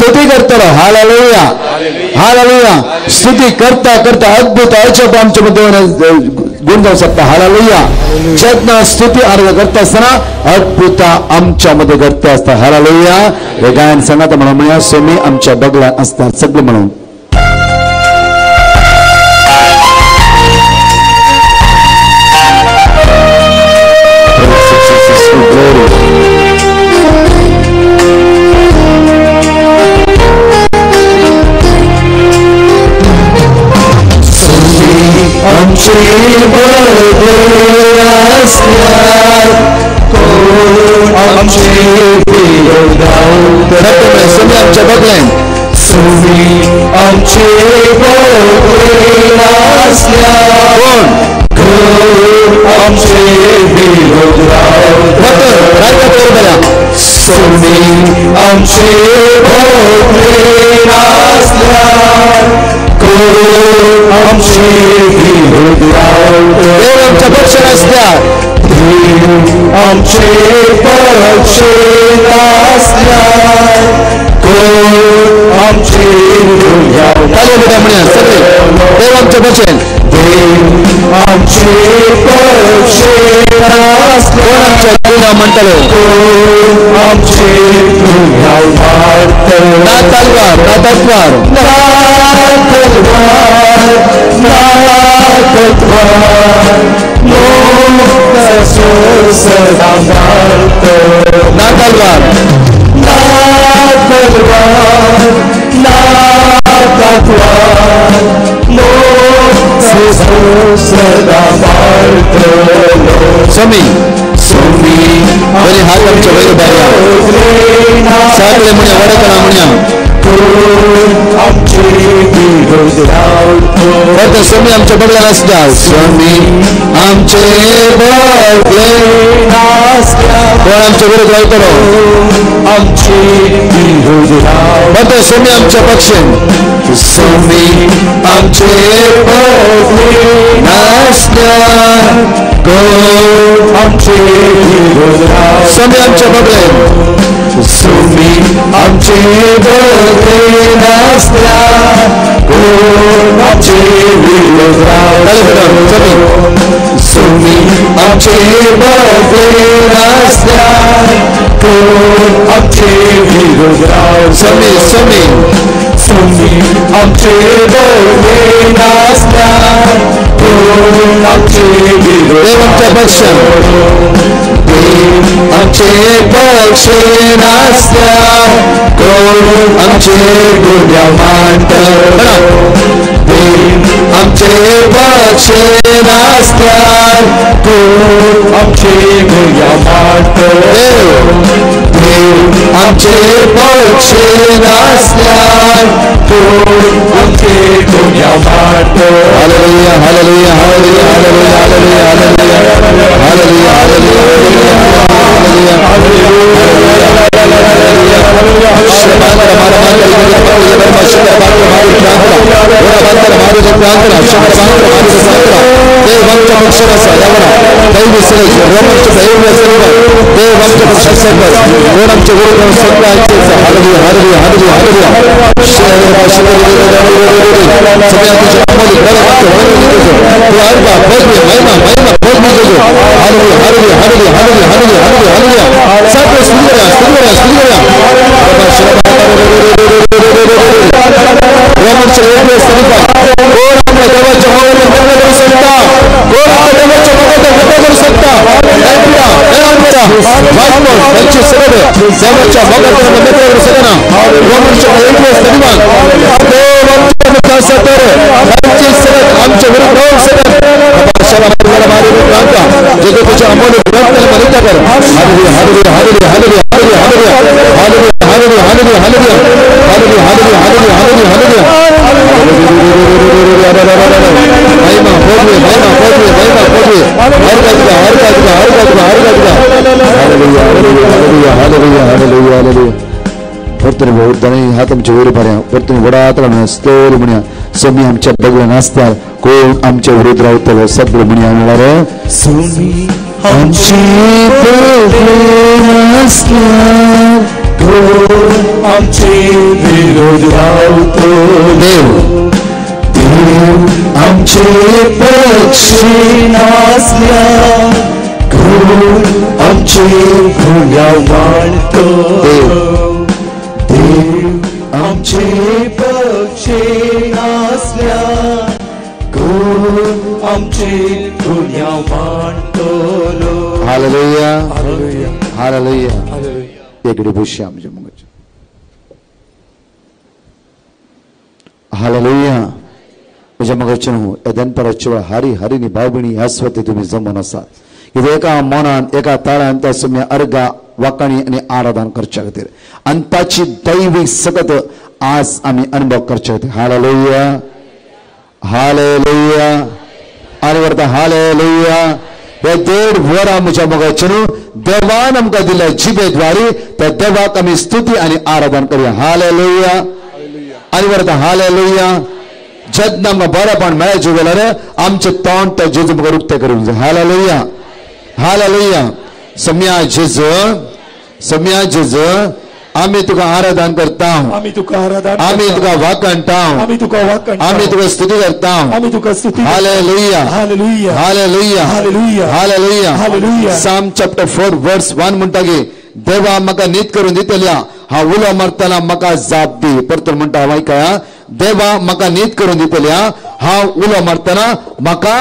स्तुती करतलो. Hallelujah hallelujah. स्तुती करता करता अद्भुत अचूक आमच्या मध्ये गुण जाऊ शकता. हालेलुया. चेतना स्तुती अर्घ करता असताना अद्भुत आमच्या मध्ये घडते असतात. हालेलुया. हे गायन सांगा तर म्हणूया स्वामी आमच्या बगला असतात सगळे म्हणून. आमच्या बगल्यान आमचे आमचे विरोध सोमी आमचे आमचे विरोध आमच्या पक्ष असल्या आमचे पक्ष असल्या आमचे देवांचं वचन आमचे पक्ष म्हणतलो आमचे ना तलवार ना तलवार ना तलवार स्वामी स्वामी बरे हात आमच्या वैर बाया सागले म्हण्या वडकला म्हण्या आमचे स्वामी आमच्या बगल्याला असल्या स्वामी आमचे बगले कोण आमच्या विरोध राहतलो आमचे स्वामी आमच्या पक्षेन स्वामी आमचे बगले नासल्या आमचे स्वामी आमच्या बगलेन स्वामी आमचे बगले नासल्या आमचे विरोध स्वामी आमचे बगले नासल्या आमचे विरोध स्वामी स्वामी स्वामी आमचे बगले नासल्या आमचे विरोध देवांच्या पक्ष आमचे पक्ष नासल्या आमचे गुन्ह्या मांड आमचे पक्ष नासल्या आमचे गुन्ह्या मांड आमचे पक्ष नासल्या आमचे गुन्ह्या मांड hallelujah hallelujah hallelujah hallelujah hallelujah हात आमच्या वर भऱ्या परतून वडात स्तोर म्हणया स्वामी आमच्या बगल्या नासत्यार कोण आमच्या विरोध रावतलो सगळे म्हणया म्हणणार स्वामी आमचे बगले नासत्यार कोण आमचे रावतो देव आमचे पक्षी नाचल्या घोर आमचे भुया मांडतो देव आमचे पक्षी नाचल्या घोर आमचे भुया मांडतो हालेलुया हालेलुया एकड़ी बुशी आमच्या मगच हालेलुया म्हज्या मगचनो एदन परचवा हरी हरिनी भावबिणी यास्वते तुम्ही जमन आसात ಇದು एका मौनान एका ताळान त्या सुम्या अर्गा वाकाणी आणि आराधन करच्या खातीर आनी ताची दैवी सगत आज आमी अनुभव करचे खातीर हालेलुया हालेलुया आनी वरता हालेलुया हे 1.5 वरां म्हज्या मगचनो देवान आमकां दिल्या जिबेद्वारी त्या देवाक आमी स्तुती आनी आराधन करूया हालेलुया आनी वरता हालेलुया जेन्ना आमकां बरेपण मेळचें जाल्यार आमचें तोंड त्या जेजू मुखार उक्तें करूंक जाय हालेलुया हालेलुया सम्या जेजू आमी तुका आराधन करता आमी तुका वाकणटा आमी तुका स्तुती करता हालेलुया हालेलुया हालेलुया हालेलुया साम चॅप्टर 4 वर्स 1 म्हणटा की देवा म्हाका नीत करून दितल्या हा उलो मारतना म्हाका जाप दी परतून म्हणटा आयकया देवा म्हाका नीत करून दितल्या हा उलो मारतना म्हाका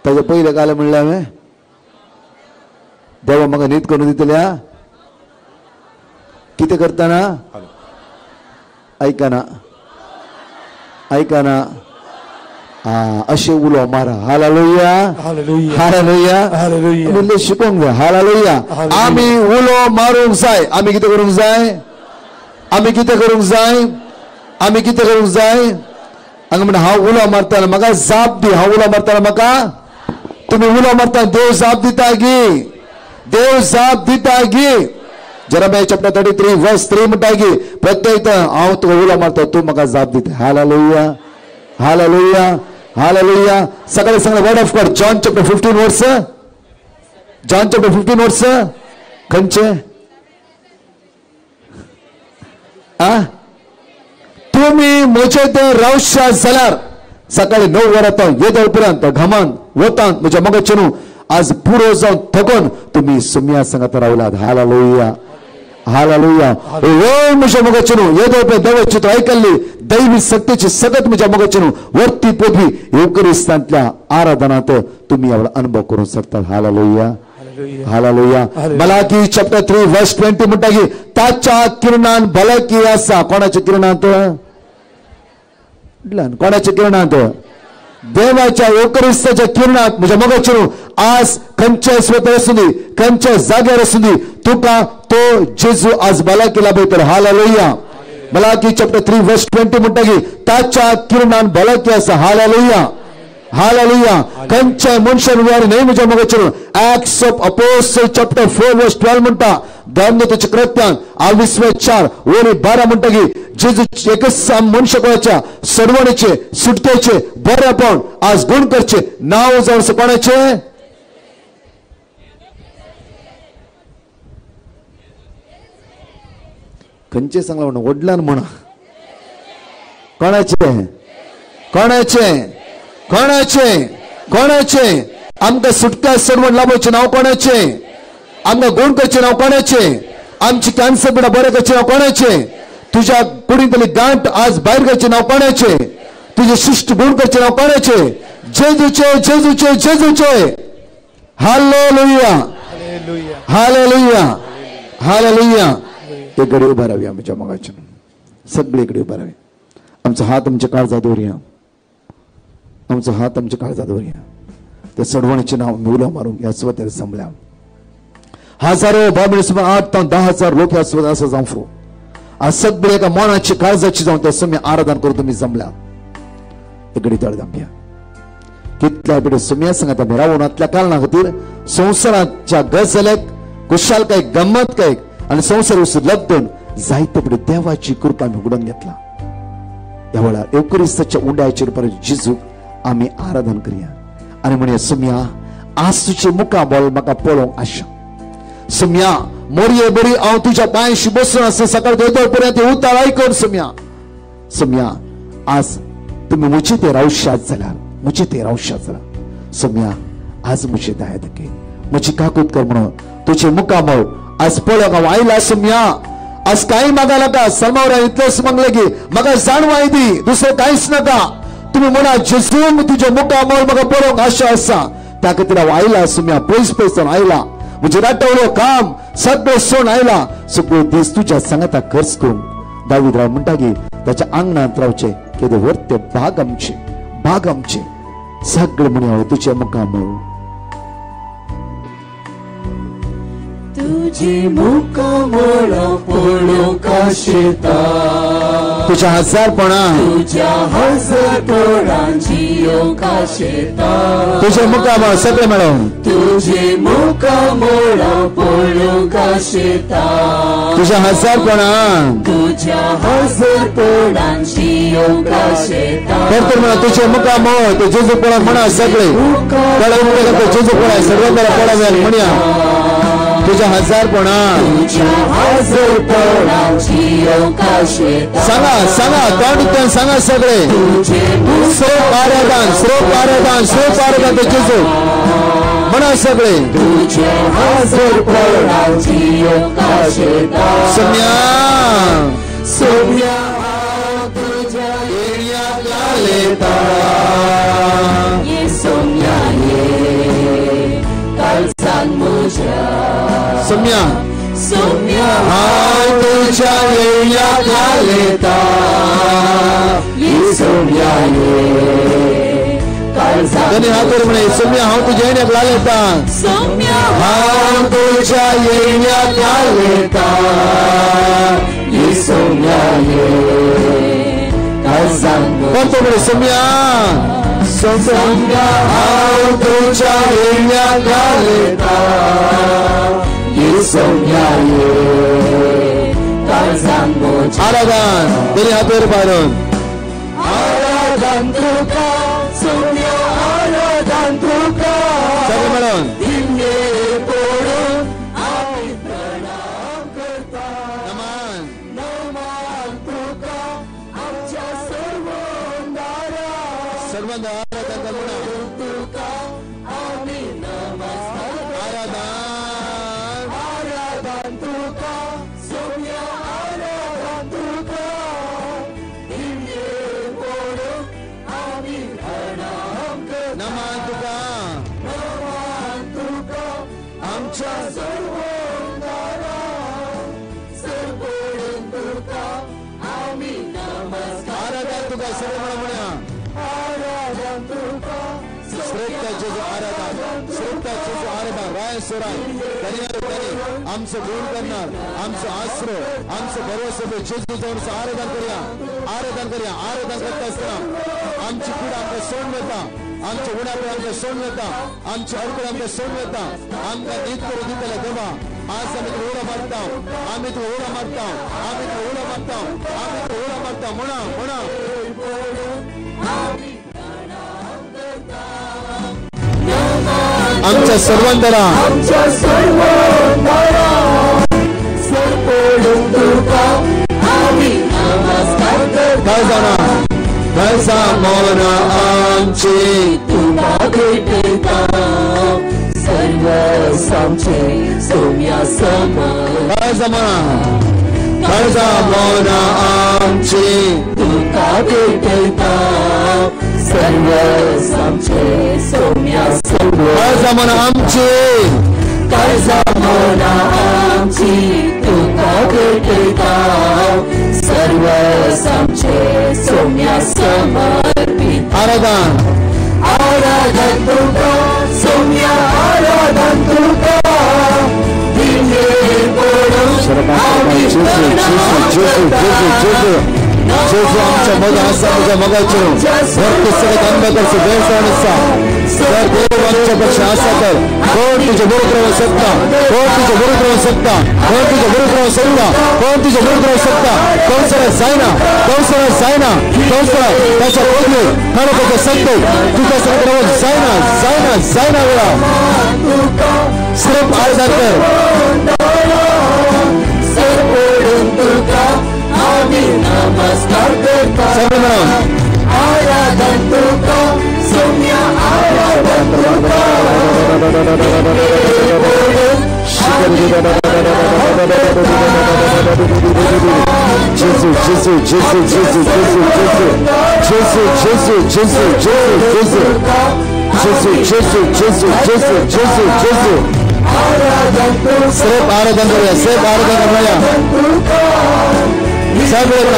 ताजे पयले काल म्हणलें हांवें देवा म्हाका नीत करून दितल्या कितें करतना आयकना अशें उलो मारा हालेलुया हालेलुया हालेलुया शिकोवंक जाय हालेलुया आमी उलो मारूंक जाय आमी कितें करूंक जाय हांगा म्हणटा हांव उलो मारतना म्हाका जाप दी हांव उलो मारतना म्हाका तुम्ही उलो मारता देव जाप दिता गी जेरेमिया चॅप्टर 33 वर्स 3 म्हणटा की प्रत्येक हांव तुका उलो मारता तूं म्हाका जाप दिता हालेलुया हालेलुया हालेलुया सकाळी सांगले word of God John chapter 15 वर्स खंयचे तुम्ही म्हजे ते रावशा जाल्यार सकाळी 9 वरां येदळ पर्यंत घामान वतांत म्हज्या मगचनू आज पुरो जावन थकोन तुम्ही सुम्या सांगात रावलात हालेलुया हालेलुया ओ म्हज्या मगचनू येदळ पर्यंत देवाची तो आयकल्ली दैवी शक्तीची सगत म्हज्या मगचनू वरती पदवी युकरिस्तांतल्या आराधनांत तुम्ही अनुभव करूंक शकतात हालेलुया हालेलुया मलाकी चॅप्टर 3 वर्स 20 म्हणटा की ताच्या किरणान भलायकी आसा कोणाच्या किरणांत कोणाच्या किरणांत देवाच्या युकरिस्ताच्या किरणांत म्हज्या मगचनू आज खंयच्या स्वत आसूंदी खंयच्या जाग्यार आसूंदी तुका तो जेजू आज भलायकी लाभयतलो हालेलुया मलाकी चॅप्टर 3 वर्स 20 म्हणटा की ताच्या किरणान भलायकी आसा हालेलुया हालेलुया खंयच्या मनशान उदाहरण न्हय म्हज्या मगचनू एक्ट्स ऑफ अपोस्टल चॅप्टर 4 वर्स 12 म्हणटा धर्मदूताच्या कृत्यान 4 ओळी 12 म्हणटा की जेजू एकच मनशाच्या सडवणीचे सुटतेचे बरेपण आज गुण करचे नाव जावन कोणाचे खंयचे सांगला म्हणा वडल्यान म्हणा कोणाचे आमकां सुटका सडवण लाभोवचे नाव कोणाचे आमकां गुण करचे नाव कोणाचे आमची कॅन्सर बिडा बरें करचे नाव कोणाचे तुझ्या कुडींतली गांठ आज भायर घालचे नाव कोणाचे तुझे शिष्ट गुण करचे नाव कोणाचे जेजूचे हालेलुया हालेलुया हालेलुया एक घडी उभा रावया आमच्या मगाच्यान सगळे इकडे उभा रावया आमचो हात आमच्या काळजात दवरया त्या सडवणीचे नाव उलो मारूंक ह्या स्वतार संभल्या हजारो बाबडे 8 ते 10,000 लोक ह्या स्वता असं जावं फुरो आज सगळे एका मनाची काळजाची जाऊन त्या समय आराधन करून तुम्ही जमल्या इकडे तळ दांब्या कितल्या पिढे सुम्या सांगता आम्ही रावणातल्या कारणां खातीर संवसाराच्या गजालेक कुशालकाय गंमतकायक आणि संसार लग्न जायते पिढे देवाची कृपा आम्ही उडून घेतला ह्या वेळार युकरिस्ताच्या उंड्याचेर परत जेजूक आम्ही आराधन करूया आणि म्हणया सुम्या आज तुझे मुखाबोल म्हाका पळोवंक आशा. सुम्या मोरये बरी हांव तुझ्या पांयाशी बसून आसा सकाळ दोतोर पर्यंत उतार आयकून. सुम्या आज तुम्ही मुझे ते रावशात जाल्यार मुझे ते रावशात जाल्यार सुम्या आज मुझे दया दके मुझी काकूत कर म्हणून तुझे मुखाबोल आज पळोवंक हांव आयला. सुम्या आज काही मागा नाका. सलमावरा इतलेच मागले की म्हाका जाणवाय दी, दुसरें कांयच नाका. तुम्ही म्हणा जेजून तुझे मुखाबोल म्हाका पळोवंक आशा आसा. त्या खातीर हांव आयला. सुम्या पयस पयसून आयला. म्हणजे राटवलो काम सगळं सोडून आयला. सगळे दीस तुझ्या सांगाता खर्च करून दावीदराव म्हणटा की त्याच्या अंगणात रावचे कितें वर्ते भाग आमचे सगळे म्हणे हांव तुझे मुखाबोल तुझे मुखाबोल पळोवंक आशेता. तुझ्या हजारपणां जियोंक आशेता. तुझे मुखाबोल सगळे मेळोवन तुझे मुखाबोल पळोवंक आशेता. तुझ्या हजारपणां जियोंक आशेता. तर म्हणा तुझे मुखाबोल ते जेजूपणाक म्हणा सगळे जेजूपणा सर्वांना पळावेल म्हणया. तुझ्या हजारपणां सांगा तोंड सांगा सगळे श्रोप आराधन ते जेजू म्हणा सगळे. सोम्या तुझ्या येण्याक लागलेता. सोम्या हांव तुझ्या येण्याक लागलेता. दोनी हात वर म्हणे सोम्या हांव तुझ्या येण्याक लागलेता. हांव तुझ्या येण्याक लागलेता. कोण तो म्हणे सोम्या हांव तुझ्या येण्याक लागलेता. आराधन दोनी हात वर पाडून आराधन तुका सोम्या आराधन तुका सगळे मिळून सर्वांना आराधन तुका आराधन तुका सोम्या आराधन तुका नमन तुका आमच्या आराधन तुका सर्व म्हणा. श्रेष्ठ जेजू आराधन राय सोराय आमचं गुण करणार आमचं आश्रो आमचं भरोसे जेजू जाऊन आराधन करता असताना आमची पिढा आमकां सोडून वता. आमच्या उणाकडे आमकां सोडून वता. आमच्या अडकडे आमकां सोडून वता. आमकां नीत करून दितले देवा आज आमी तुका उडो मारता. आमी तुका उडो मारता. आमी तुका उडो मारता. आमी तुका उडो मारता. म्हणा आमच्या सर्वांतरा मोना आमची तुका भेटता. सर्व सामचे सोम्या समान मोना आमची तुका भेटता. सर्व सामचे सोम्या मोना आमची मोना आमची तुका भेटता. सर्व सामचे सोम्या समर्पित. आराधन तुका सोम्या आराधन तुका. दिले पडून आम्ही जेजू आमच्या मग असा तुझ्या मगाचे भक्त सगळं अंधकारचं गैरसमज जर देव आमच्या पक्ष असा तर कोण तुझ्या विरुद्ध राहू शकता कोण तुझ्या विरुद्ध राहू शकता कोण तुझ्या विरुद्ध राहू शकता कोण तुझ्या विरुद्ध राहू शकता कौसरा जायना त्याच्या बोलले खरोखरच्या संत तुझ्या सगळं जायना वेळा सिर्फ आराधन कर नमस्कार करता आराधन तुका सौम्या आराधन तुका जेजू सिर्फ आराधन करूया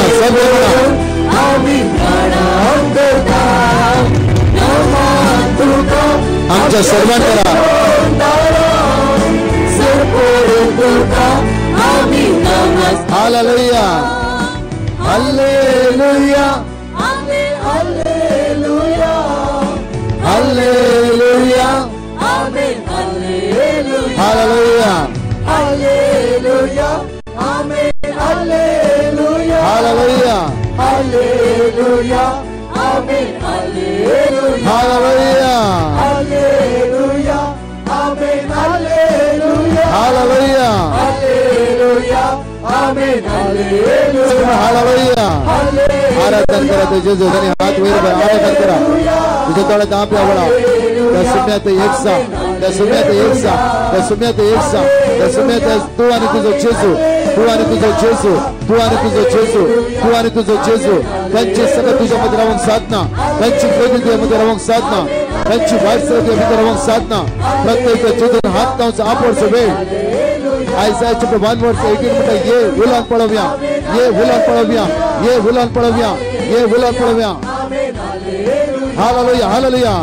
सब आमच्या सर्वांना हालेलुया हालेलुया हालेलुया हालेलुया हालेलुया हालेलुया आमेन हालेलुया हालेलुया हालेलुया आमेन हालेलुया हालेलुया हालेलुया आमेन हालेलुया हालेलुया हालेलुया आमेन हालेलुया हालेलुया आराधन करा जेजू धनी हात वर आराधन करा तुझ्या तोंडात आपल्या वळा त्या सुम्यात तू आणि तुझं जेजू त्यांची सगळं तुझ्यामध्ये राहून साधना त्यांची प्रगतीमध्ये राहून साधना त्यांची वाटचालीमध्ये राहून साधना प्रत्येक जेजून हात लावून आपणचं वेळ आयसाच्या प्रभानवरचं 18 मिनिटं ये हुलान पळवूया हालेलुया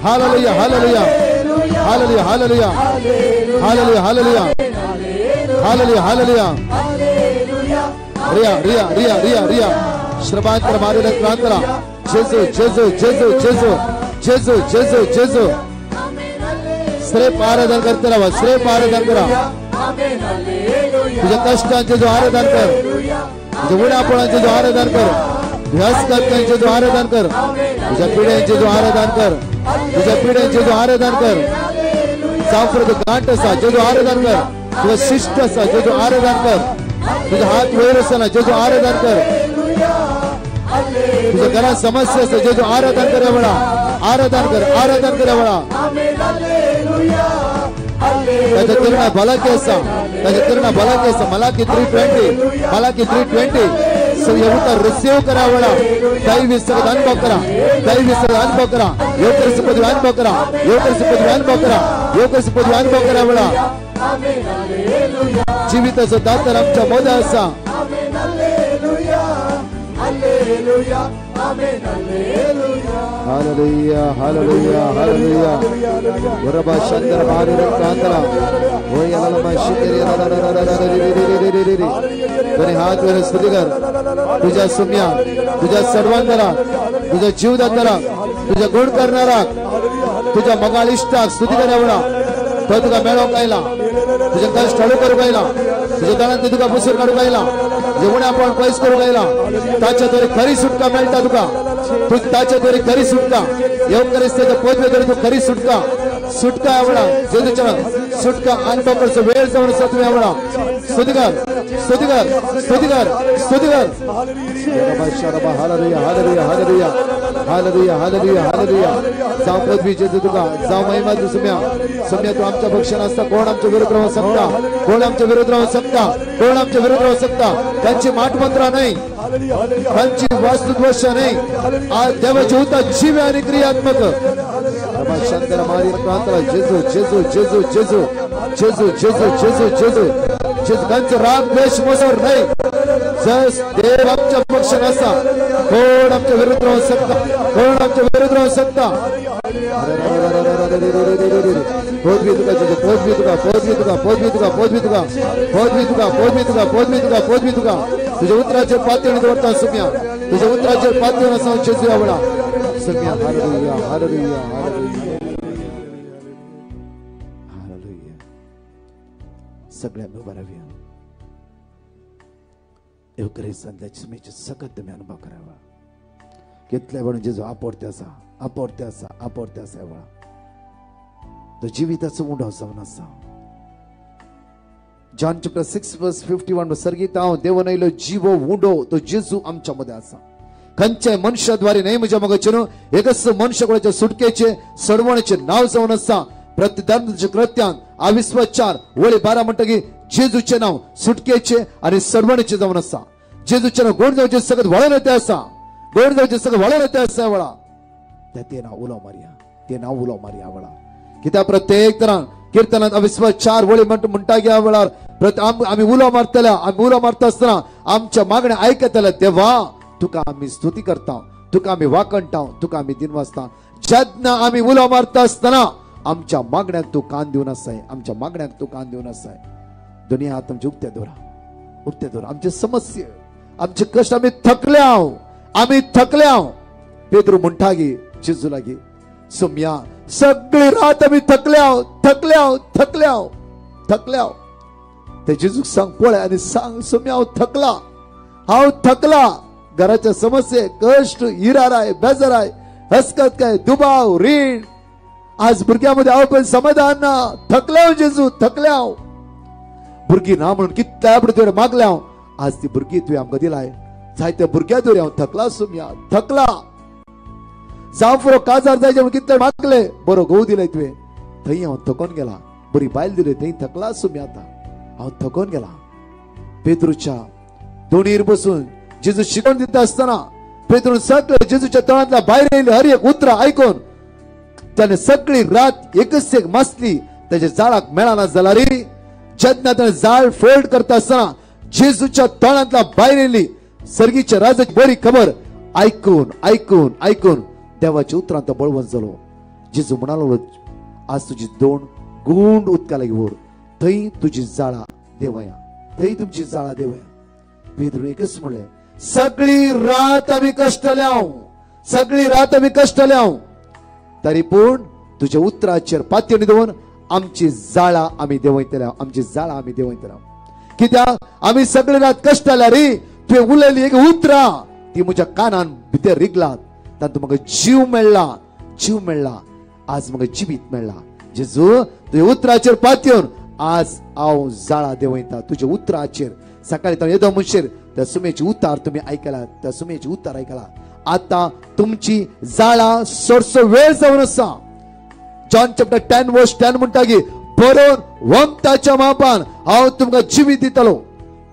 hallelujah hallelujah hallelujah hallelujah hallelujah hallelujah hallelujah hallelujah hallelujah रिया श्रमांतर मारेला क्रांतरा जेजू श्रेप आराधन करते राहा श्रेप आराधन करा तुझ्या कष्टांचे जो आराधन कर तुझ्या गुणापणाचे जो आराधन कर ध्यासकर्त्यांचे जो आराधन कर तुझ्या पिढ्यांचे जो आराधन कर साफरद गांठ असा जे जो आराधन कर तुझा शिष्ट असा जे जो आराधन कर तुझा हात वैर असताना जे जो आराधन कर तुझ्या घरात समस्या असते जे जो आराधन करे म्हणा आराधन करे म्हणा त्याच्या किरणा भलाकी असा मलाकी 3:20 रिसीव करा वडा काही विसरत अनुभव करा योगेश पदवी अनुभव करा वडा जीविताचं दातर आमच्या मोदा असा हालेलुया हालेलुया हालेलुया वरबा शंकर मारुर कांतरा होयलमा शिकरी तरी हात वर स्तुती कर तुझ्या सुम्या तुझ्या सर्वांना तुझा जीव दातारा तुझा गुण करणारा तुझ्या मगालिष्टाक स्तुती करावला तो तुका मेळो कायला तुझे कष्ट हळू करू कायला तुझे दळण ते तुका पुसून काढू कायला जेवण आपण पैस करू कायला ताच्या तरी खरी सुटका मिळता तुका तू ताच्या तरी खरी सुटका येऊन करीस त्याच्या पोचवे तरी तू खरी सुटका आवडा जेजूच्या सुटका अनुभवकडचं वेळ जाऊन सत्वे आवडा स्तुतिकर हालेलुया हालेलुया हालेलुया हालेलुया हालेलुया हालेलुया जाऊ पदवी जेजू तुका जाऊ महिमा तू सुम्या तू आमच्या भक्षण असता कोण आमच्या विरुद्ध राहू शकता त्यांची माटमंत्रा नाही त्यांची वास्तुद्वश नाही देवाची होता जीव आणि क्रियात्मक शंकर मारी प्रांतला जेजू त्यांचं राग द्वेष मोसवर नाही जस देव आमच्या भक्षण असता कोण आमच्या विरुद्ध राहू शकता पोचवी तुका तुझ्या उतराचे पातळीत वरता सुम्या तुझ्या उतराचे पातळीवर सांग जेजू आवडा सुम्या हालेलुया हालेलुया हालेलुया सगळ्यांना बराव्या एवढे संध्याची सुमेचे सकत तुम्ही अनुभव करावा घेतल्या म्हणून जेजू आपोडते असा वळा तो जीविताचं मुंडा जाऊन असा जॉन चॅप्टर 6 वर्स 51 सर्गीत हांव देवनयलो जीवो उंडो तो जेजू आमच्या मध्ये असा खंयच्याय मनशाद्वारे नाही म्हणजे मग चेनो एकच मनुष्य कोणाच्या सुटकेचे सडवण्याचे नाव जाऊन असा प्रतिदानाचे कृत्यान अविश्वाचार वळे 12 म्हणटकी जेजूचे नाव सुटकेचे आणि सडवण्याचे जाऊन असा जेजूचे नाव गोड जावचे सगळं वळण येते असा गोड जावचे सगळं वळण येते असा वळा ते नाव उलाव मारिया वळा कित्या प्रत्येक तरान कीर्तनात अविश्वाचार वळे म्हणटा घ्या वेळार आम्ही उलो मारता असताना आमच्या मागण्या ऐकतल्या तेव्हा तुका आम्ही स्तुती करता तुका आम्ही वाकणता तुका आम्ही दिनवासता जेन्ना आम्ही उलो मारता असताना आमच्या मागण्याक तू कान देऊन असाय दुनिया आमच्या उक्त्या दोरा आमचे समस्या आमचे कष्ट आम्ही थकल्या पेद्रू म्हणटा गे जेजू लागी सुम्या सगळी रात आम्ही थकल्या ते जेजूक सांग पळय आणि सांग सुम्या हांव थकला घराच्या समस्ये कष्ट इराराय बेजाराय हसकत काय दुबाव रीण आज भुरग्यामध्ये हांव पण समाधान ना थकल्या जेजू भुरगी ना म्हणून कितल्या तुवें मागल्या आज ती भुरगी तुवें आमकां दिलाय जायत्या भुरग्या दोरी हांव थकला सुम्या जाफरो काजार जायचे म्हणून कितले मागले बरो गहू दिले तुवें थंय हांव थकोन गेला बरी बायल दिली थंय थकला सुम्या आता हांव थकोन गेला पेद्रूच्या दोणीर बसून जेजू शिकवण दिता असताना पेद्रून सगळे जेजूच्या तळांतल्या भायर येयले हर एक उतरां आयकून त्याने सगळी रात एकच एक मासली त्याच्या जाळाक मेळना जाल्यार रे जेन्ना ताणें जाळ फोल्ड करता असताना जेजूच्या तळांतल्या भायर येयली सर्गीच्या राजाची बरी खबर ऐकून देवाच्या उतरांत तो बळवंत जालो जेजू म्हणालो आज तुझी दोन गुंड उदका लागी व्हर थंय तुझी जाळा देवया थंय तुमची जाळा देवया पेद्रू एकच म्हणलें सगळी रात आम्ही कष्टल्या तरी पूण तुझ्या उतराचेर पातयेन दवरून आमची जाळा आम्ही देवयतल्या कित्याक आम्ही सगळी रात कष्टल्या रे तुवें उलयली एक उतरां ती म्हज्या कानान भितर रिगलात तातूंत म्हाका जीव मेळ्ळा आज म्हाका जिवीत मेळ्ळा जेजू तुझ्या उतराचेर पातयेवन आज हांव जाळा देवयता तुझ्या उतराचेर सकाळी तो येदो म्हणशीर त्या सुमेची उतार तुम्ही ऐकला आता तुमची जाळा सोडसो वेळ जावन आसा जॉन चॅप्टर 10 वर्स 10 म्हणटा की बरोवन वंताच्या मापान हांव तुमकां जिवीत दितलो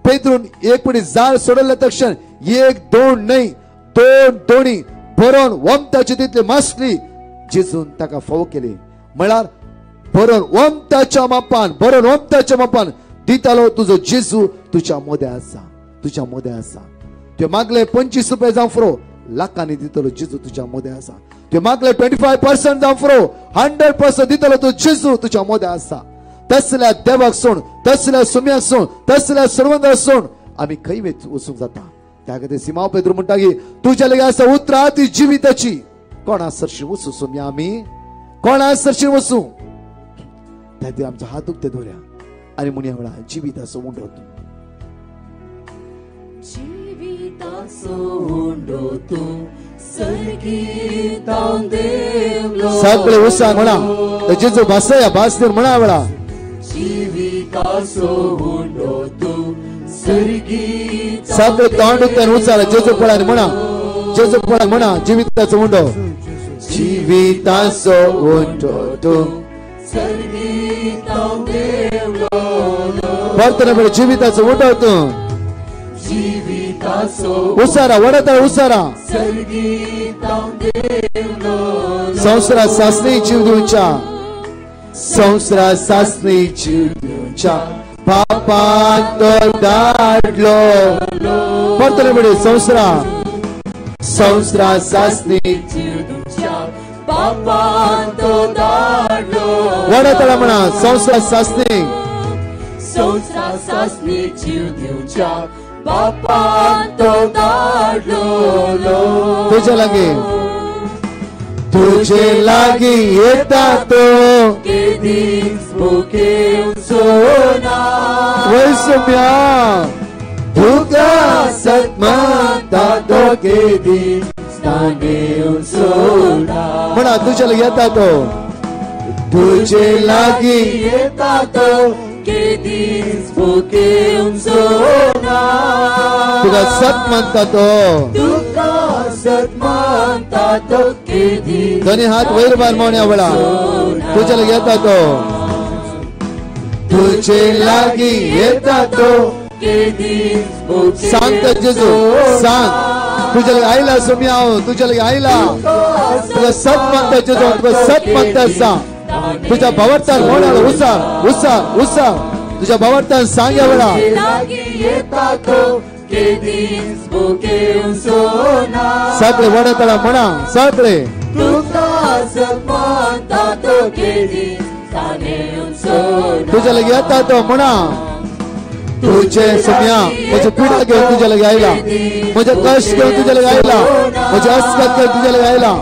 पेद्रून एक पडी जाळ सोडल्या तक्षण एक दोन न्हय दोन दोणी बरोवन वंताची तितली मासली जेजून ताका फावो केली म्हळ्यार बरोवन वंताच्या मापान दितलो तुजो जेजू तुझ्या मोद्या आसा तुवें मागले 25 रुपये जावं फुरो लाखांनी दितलो जेजू तुझ्या मोद्या आसा तुवें मागले 25% जावं फुरो 100% दितलो तो जेजू तुझ्या मोद्या आसा तसल्या देवाक सोड तसल्या सुम्याक सोड तसल्या सर्वंदाक सोड आम्ही खंय वचूंक जाता त्या खातीर सिमाव पेद्रू म्हणटा की तुझ्या लागीं आसा उतरां ती जिविताची कोणा सरशी वचूं सुम्या आमी कोणा सरशी वचूं त्या खातीर आमचो हात उक्ते दवरया आनी म्हणया वेळा जिविताचो उंडो तूं सगळे उत्साह म्हणा जेजू भासया भासतेर म्हणा वेळा सगळे तोंड उक्ते उच्चार जेजू पळा म्हणा जिविताचो उंडो तूं परतने बेळ जिविताचो उंडो तूं उसारा वडता उसारा संवसारा सासणी जीव दिवच्या पापान तो दाडलो परतने बेळ संवसारा सासणी वडतला म्हणा संवसारा सासणी जीव दिवच्या Bapanto dadlolo. तुझे लगी येता तो Kedis buke unsona. वैसम्या दुका सत्मता तो Kedis stane unsona. म्हणा तुझे लगी येता तो तुझे लगी येता तो Kedis buke unsona. तुका सत्मता तो Duka satmanta to Kedis. दोन्ही हात वैर बार मोण्या बळा तुझे लगी येता तो तुझे लगी येता तो Kedis buke सांगता जेजू सांग तुझे लगी आईला सुम्या तुझे लगी आईला तुझा सत म्हणता जेजू तुझा सत म्हणता सांग तुझ्या भावार्थान मोण्याला उसार तुझ्या भावार्थान सांग्या बळा Kedis buke unsona. सगळे वडतळा म्हणा सगळे Duka satmanta to Kedis stane unsona. तुझ्या लगी येता तो म्हणा तुझे सुम्या मुझे पीडा घेऊन तुझ्या लगी आईला मुझे कष्ट घेऊन तुझ्या लगी आईला मुझे अस्कत घेऊन तुझ्या लगी आईला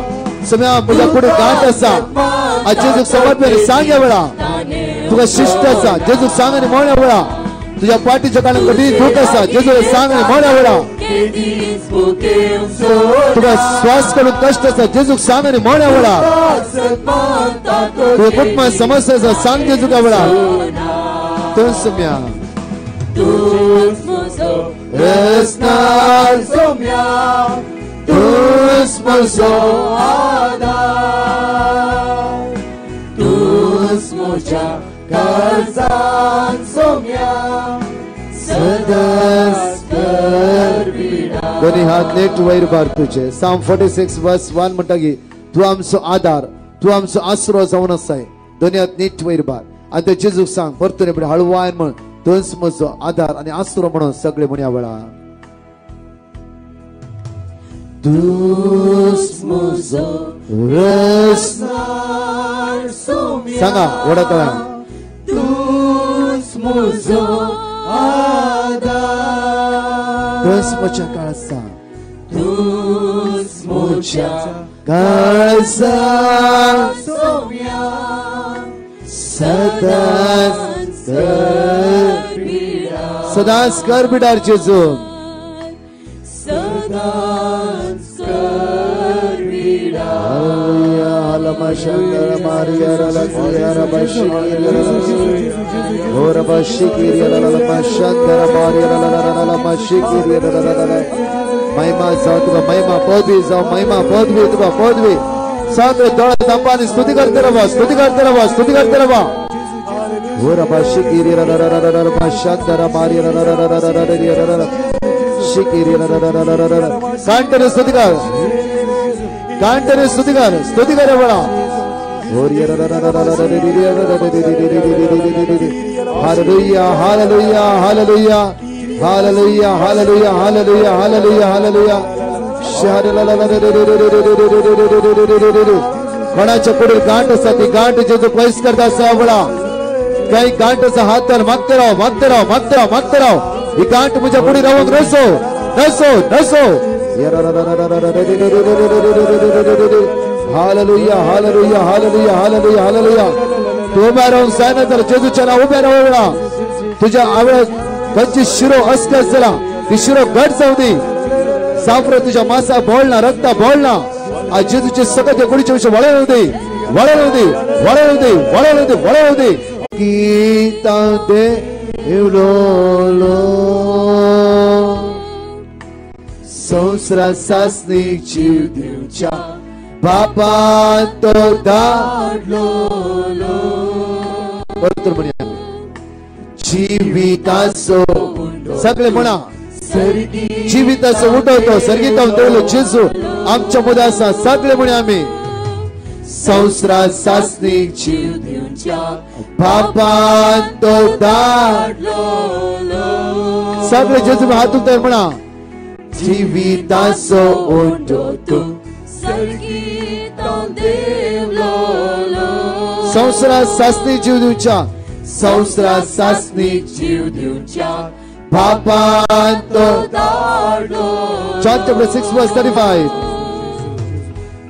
सुम्या मुझ्या पुढे गाठ असा आज जेजू समर्पण सांग्या बळा तुझा शिष्ट असा जेजू सांगणे मोण्या बळा तुझ्या पाठीच्या काळात कधी दुःख असा जेजूला सांगणे मोण्या बळा Kedis buke unsona. तुझा श्वास करून कष्ट असा जेजू सांगणे मोण्या बळा Satmanta to तुझ्या कुटुंबात समस्या असा सांग जेजू का बळा तू सुम्या Tus muso Resnar somia. tus muso Adar. Tus mucha karzan somia. Sadas karvida. दोन्ही हात नेट वैर बार तुझे Psalm 46 verse 1 म्हणता की तू आमचो आधार तू आमचो आसरो जावन आसाय दोन्ही हात नीट वैर बार आणि ते जेजूक सांग परतून पुढे हळवायन म्हण तोच म्हजो आधार आणि आसरो म्हणून सगळे म्हणया वेळा Tus muso resnar somia. सांगा वडतळा Tus muso adar. तोच मोच्या काळाचा Tus mucha काळाचा somia. सदाच Karvida. सदाच कर बिडार जेजू Sadas karvida. महिमा जाऊ तुका महिमा पदवी जाऊ महिमा पदवी तुका पदवी सगळे डोळे दांपानी स्तुती करते रवा स्तुती करते रवा स्तुती करते रवा कांटने स्तुतिकार स्तुति करे बड़ा hallelujah hallelujah hallelujah hallelujah hallelujah hallelujah hallelujah hallelujah कोणाच्या पुढे गांठ असतात ती गांठ जेजू पैस करता असा बडा काही गांठचा हात तर मागते राव मागते राव मागते राव मागते राव ही गांठ मुझ्या पुढे राहून नसो नसो नसो हालेलुया हालेलुया हालेलुया हालेलुया हालेलुया तू उभ्या राहून सायना तर जेजूच्या नाव उभ्या राहू वेळा तुझ्या आवड कच्ची शिरो अस्कस झाला ती शिरो घट जाऊ दे साफर तुझ्या मासा बोलना रक्ता बोलना आज जेजूचे सकत गुडीच्या विषय वळवू दे वळवू दे वळवू दे वळवू दे वळवू दे गीता दे एवढो संसरा सासनिक जीव देवच्या बापा तो दाडलो बरोबर म्हणूया जीविताचो सगळे म्हणा जीविताचो उठवतो सर्गीता देवलो जेजू आमच्या मुदासा सगळे म्हणूया आम्ही संसरा सासनिक जीव देवच्या बापा तो दाडलो सगळे जेजू हात उतर म्हणा जीविताचो उठवतो संसरा सासनी जीव दिवच्या संसरा सासनी जीव दिवच्या पापांतो दाडो John chapter 6 verse 35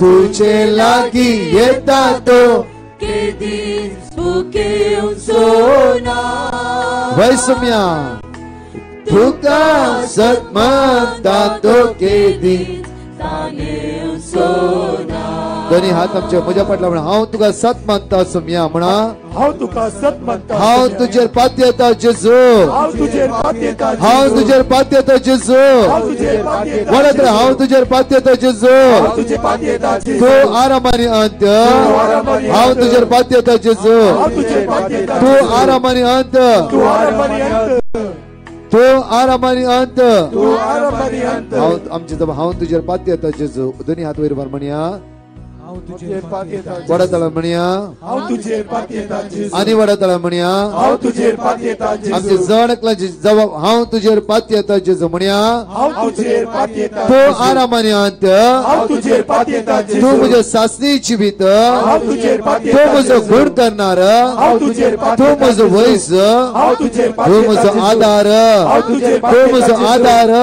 तुझे लागी येतातो केदीन सुके सोना वै सौम्या तुका सत्मंतातो केदी ताने सोना दोन्ही हात आमचे म्हज्या फाटला म्हणा हांव तुका सत मानता सौम्या म्हणा हांव तुका सत मानता हांव तुजेर पातयेता जेजू हांव तुजेर पातयेता हांव तुजेर पातयेता जेजू हांव तुजेर पातयेता वडत हांव तुजेर पातयेता जेजू हांव तुजेर पातयेता तू आरामानी अंत हांव तुजेर पातयेता जेजू हांव तुजेर पातयेता तू आरामानी अंत तू आरामानी अंत तू आरामानी अंत तू आरामानी अंत हांव आमचे जब हांव तुजेर पातयेता जेजू दोन्ही हात वयर म्हणया हांव तुजेर पातयेता वडत म्हणया हांव तुजेर पातयेता आनी वडत म्हणया हांव तुजेर पातयेता आमचे जणकलांचे जबाब हांव तुजेर पातयेता जेजू म्हणया हांव तुजेर पातयेता तू आरामानी अंत हांव तुजेर पातयेता तू म्हजे सासणीची भीत हांव तुजेर तू पातयेता म्हजो गुण करणार हांव तुजेर तू पातयेता म्हजो वैस हांव तुजेर तू पातयेता म्हजो आधार तू म्हजो आधार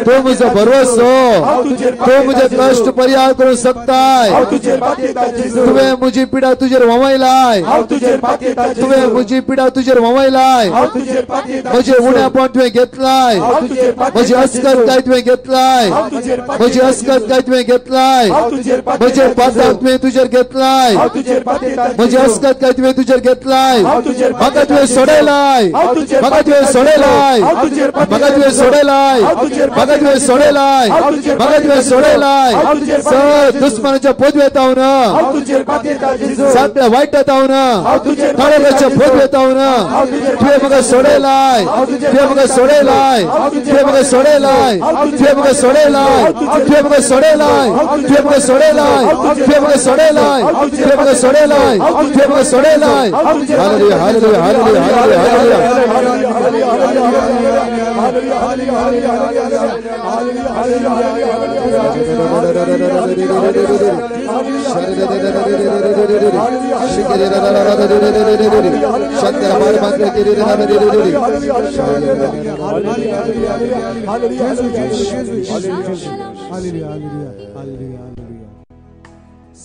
तू म्हजो भरवसो तू म्हजे कष्ट परिहार करूंक शकताय हांव तुजेर पातयेता तुवें म्हजी पिडा तुजेर वमयलाय हांव तुजेर पातयेता तुवें म्हजी पिडा तुजेर वमयलाय हांव तुजेर पातयेता म्हजे उण्यापण तुवें घेतलाय हांव तुजेर पातयेता म्हजी अस्कत काय तुवें घेतलाय हांव तुजेर म्हजी अस्कत काय तुवें घेतलाय हांव तुजेर म्हजे पाताक तुवें तुजेर घेतलाय हांव तुजेर पातयेता म्हजी अस्कत काय तुवें तुजेर घेतलाय हांव तुजेर म्हाका तुवें सोडयलाय हांव तुजेर म्हाका तुवें सोडयलाय हांव तुजेर म्हाका तुवें सोडयलाय म्हाका तुवें सोडयलाय म्हाका तुवें सोडयलाय सर दुस्मनाच्या पोदवेत हांव ना हांव तुजेर पातयेता सगळ्या वायटात हांव ना थोड्याच्या पोदवेत हांव ना तुवें म्हाका सोडयलाय तुवें म्हाका सोडयलाय तुवें म्हाका सोडयलाय तुवें म्हाका सोडयलाय तुवें म्हाका सोडयलाय तुवें म्हाका सोडयलाय तुवें म्हाका सोडयलाय तुवें म्हाका सोडयलाय तुवें म्हाका सोडयलाय हालेलुया हालेलुया हालेलुया हालेलुया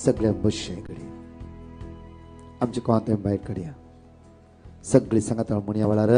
सगळ्या बशेकडे आमच्या कोणत्याय बायकडे सगळी सांगता म्हणया वेळार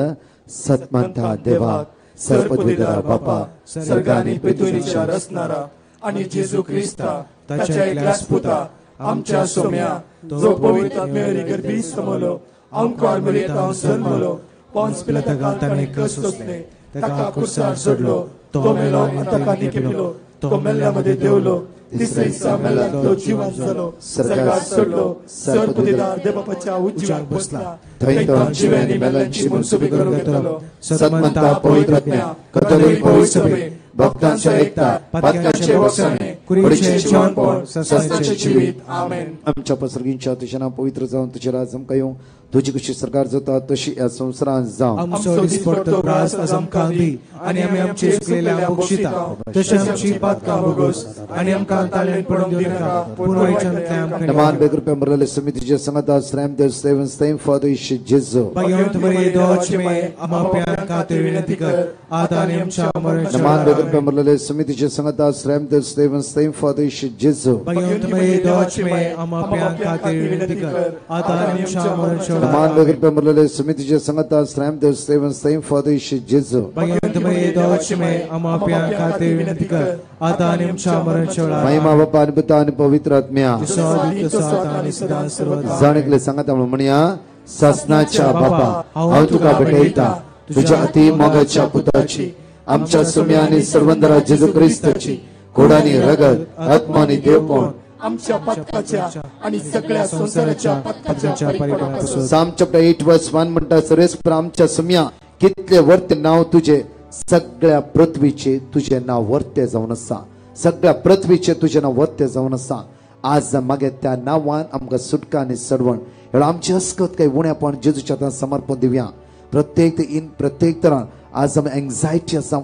सतमंता देवा सर्वपदवीधरा बापा सर्गानी पृथ्वीच्या रचणारा आणि जेजू ख्रिस्ता ताच्या एकल्याच पुता आमच्या सोम्या जो पवित्र आत्म्यारी गर्भी समलो आमकां मरियता जन्मलो पोन्स पिलाता ताणे कष्ट सोसले ताका कुर्सार सोडलो तो मेलो आनी ताका निकेलो तो मेल्ल्यामध्ये देवलो तिसरे दिसा मेला तो जिवंत जालो सर्गार सोडलो सर्वपदवीधर देवाच्या उजव्याक बसला थंय तो जिव्यांनी मेल्यांची मनसुबी करूंक येतलो सतमंता पवित्र आत्म्या कथोलिक पवित्र सभे भक्तांच्या एकता पातकाचे वसणे कुडीचे जीवनपण सस्ताचे जीवित आमेन आमच्या पसर्गींच्या तुझ्या पवित्र जावन तुझे राज आमकां येवं तुझी कशी सरकार जाता तशी ह्या संवसारांत जावं आमचो दिसपडतो त्रास आज आमकां दी आनी आमी आमचे चुकलेल्या बक्षिता तशें आमची पातकां भोगोस आनी आमकां ताळेन पडोवंक दिनाका पूण वायटांतल्यान आमकां नमान बेकृपया मरलेले समितीचे संगता श्रम देव सेवन स्तेम फादर इश्य जेजू भगवंत मरे दोच में आमाप्यान खातीर विनंती कर आता आनी आमच्या मरणाच्या नमान बेकृपया मरलेले समितीचे संगता श्रम देव सेवन स्तेम फादर इश्य जेजू भगवंत मरे दोच में आमाप्यान खातीर विनंती कर आता आनी आमच्या मरणाच्या नमान बेकृपया मरलेले समितीचे संगता श्रम देव सेवन स्तेम फादर इश्य जेजू भगवंत मरे दोच में आमाप्यान खातीर विनंती कर आता आनी आमच्या मरणाच्या महिमा बापा आणि पिता आणि पवित्र आत्म्या जाणिकले सांगता म्हणया सासनाच्या बापा हांव तुका भेटयता तुझ्या अति मोगाच्या पुताची आमच्या सुम्या आणि सर्वंदरा जेजू ख्रिस्ताची कोडानी रगत आत्मानी देवपण आमच्या पत्काच्या आणि सगळ्या संसाराच्या पत्काच्या परिपालनापासून साम चॅप्टर 8 वर्स 1 म्हणटा सर्वेस्पर आमच्या सुम्या कितले वर्ते नाव तुझे सगळ्या पृथ्वीचे तुझे नाव वर्ते जावन आसा सगळ्या पृथ्वीचे तुझे नाव वर्ते जावन आसा आज मागे त्या नावान आमकां सुटका आनी सडवण हेळ आमची हस्कत काही उण्यापण जेजूच्या हातांत समर्पण दिवया प्रत्येक तरान आज आमी एंग्जायटी आसा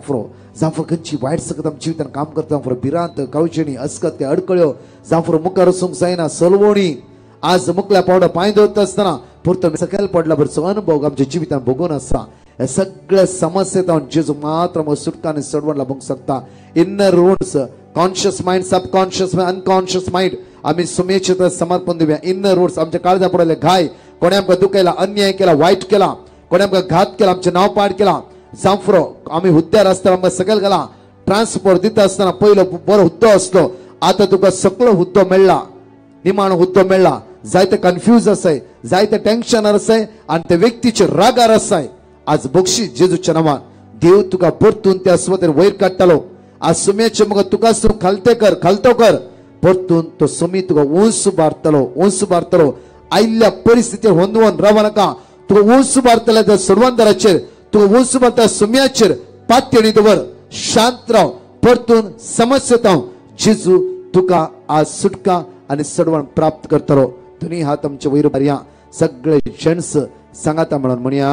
जावं खंयची वायट सकत आमच्या जिवितान काम करता फुडें भिरांत कावचणी अस्कत काय अडकळ्यो जावं मुखार वचूंक जायना सलवणी आज मुखल्या पावडा पांय दवरता आसतना पुरतो सकयल पडला बरचो अनुभव आमच्या जिवितान भोगून आसा हे सगळे समस्येत जेजू मात्र मग सुटकाने सोडवण लाभूंक शकता inner roots conscious mind subconscious mind unconscious mind आम्ही सुमेचे समर्पण दिवया इनर रूट्स आमच्या काळजा पडले घाय कोणी आमकां दुखयला अन्याय केला वाईट केला कोणी आमकां घात केला आमचे नाव पाड केला जांफरो आम्ही हुद्द्यार आसतना आमकां सकयल गेला ट्रान्सपोर्ट दिता आसतना पयलो बरो हुद्दो आसलो आता तुका सकलो हुद्दो मेळ्ळा निमाण हुद्दो मेळ्ळा जायते कन्फ्यूज आसाय जायते टेन्शनार आसाय आणि त्या व्यक्तीचे रागार आसाय आज बक्षीस जेजूच्या नांवान देव तुका परतून त्या सुवातेर वयर काडटलो आज सुम्याचे मग तुका खालतो कर परतून तो सुमी तुका उंच बारतलो आयल्ल्या परिस्थितीर होंदवून राव नाका तुका उंच बारतले त्या सोडवंदाराचेर तुका उंच बारता सुम्याचेर पातयेणी दवर शांत राव परतून समस्येत जेजू तुका आज सुटका आणि सोडवण प्राप्त करतलो तुम्ही हात आमचे वयर मारया सगळे जेंट्स सांगाता म्हणून म्हणया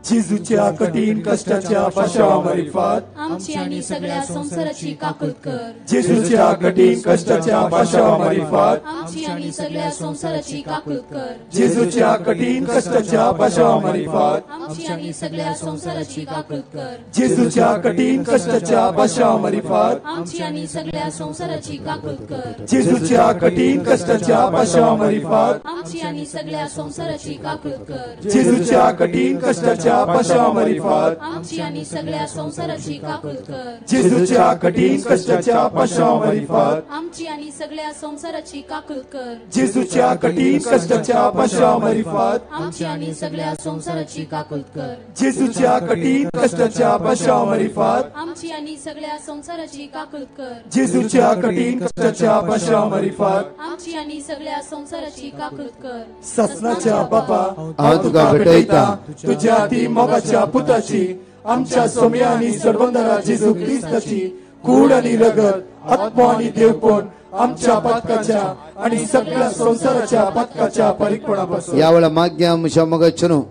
जेजूच्या कठीण कष्टाच्या पाशावामार्फत आमची आणि सगळ्या संसाराची काकूत कर जेजूच्या कठीण कष्टाच्या पाशावामार्फत आमची आणि सगळ्या संसाराची काकूत कर जेजूच्या कठीण कष्टाच्या पाशावामार्फत आमची आणि सगळ्या संसाराची काकूत कर जेजूच्या कठीण कष्टाच्या पाशावामार्फत आमची आणि सगळ्या संसाराची काकूत कर जेजूच्या कठीण कष्टाच्या पाशावामार्फत आमची आणि सगळ्या संसाराची काकूत कर जेजूच्या कठीण कष्टाच्या पाशावामार्फत आमची आणि सगळ्या संसाराची काकूत कर जेजूच्या कठीण कष्टाच्या पाशावामार्फत आमची आणि सगळ्या संसाराची काकूत कर जेजूच्या कठीण कष्टाच्या पाशावामार्फत आमची आणि सगळ्या संसाराची काकूत कर जेजूच्या कठीण कष्टाच्या पाशावामार्फत आमची आणि सगळ्या संसाराची काकूत कर जेजूच्या कठीण कष्टाच्या पाशावामार्फत आमची आणि सगळ्या संसाराची काकूत कर ससनाच्या बापा हांव तुका भेटयता तुझ्या ती मोगाच्या पुताची आमच्या सोम्या आणि सोडवंदारा जेजू ख्रिस्ताची कूड आणि रगत आत्मा आणि देवपण आमच्या पथकाच्या आणि सगळ्या संसाराच्या पथकाच्या परिपूर्णापासून या वेळा माग्या आमच्या मगचनो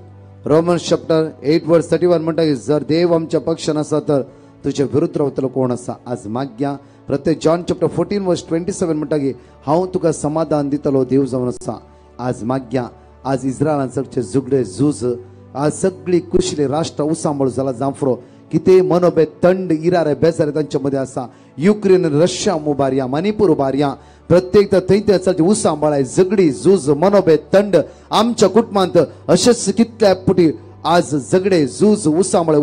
रोमन्स चॅप्टर 8 वर्स 31 म्हणटा की जर देव आमच्या पक्षान आसा तर तुझे विरुद्ध रावतलो कोण आसा आज माग्या प्रत्येक जॉन चॅप्टर 14 वर्स 27 म्हणटा की हांव तुका समाधान दितलो देव जावन आसा आज माग्या आज इस्रायलांचे झुगडे झूज आज सगळी कुशली राष्ट्र उसांबळ जाला जांफरो किती मनोभेद तंड इरारे बेजारे तांच्या मध्ये आसा युक्रेन रशिया मुबारिया मणिपूर उबारिया प्रत्येक थंय उसांबळाय झगडी झूज मनोभेद तंड आमच्या कुटुंबांत अशेच कितल्या पुटी आज झगडे झूज उसांबळे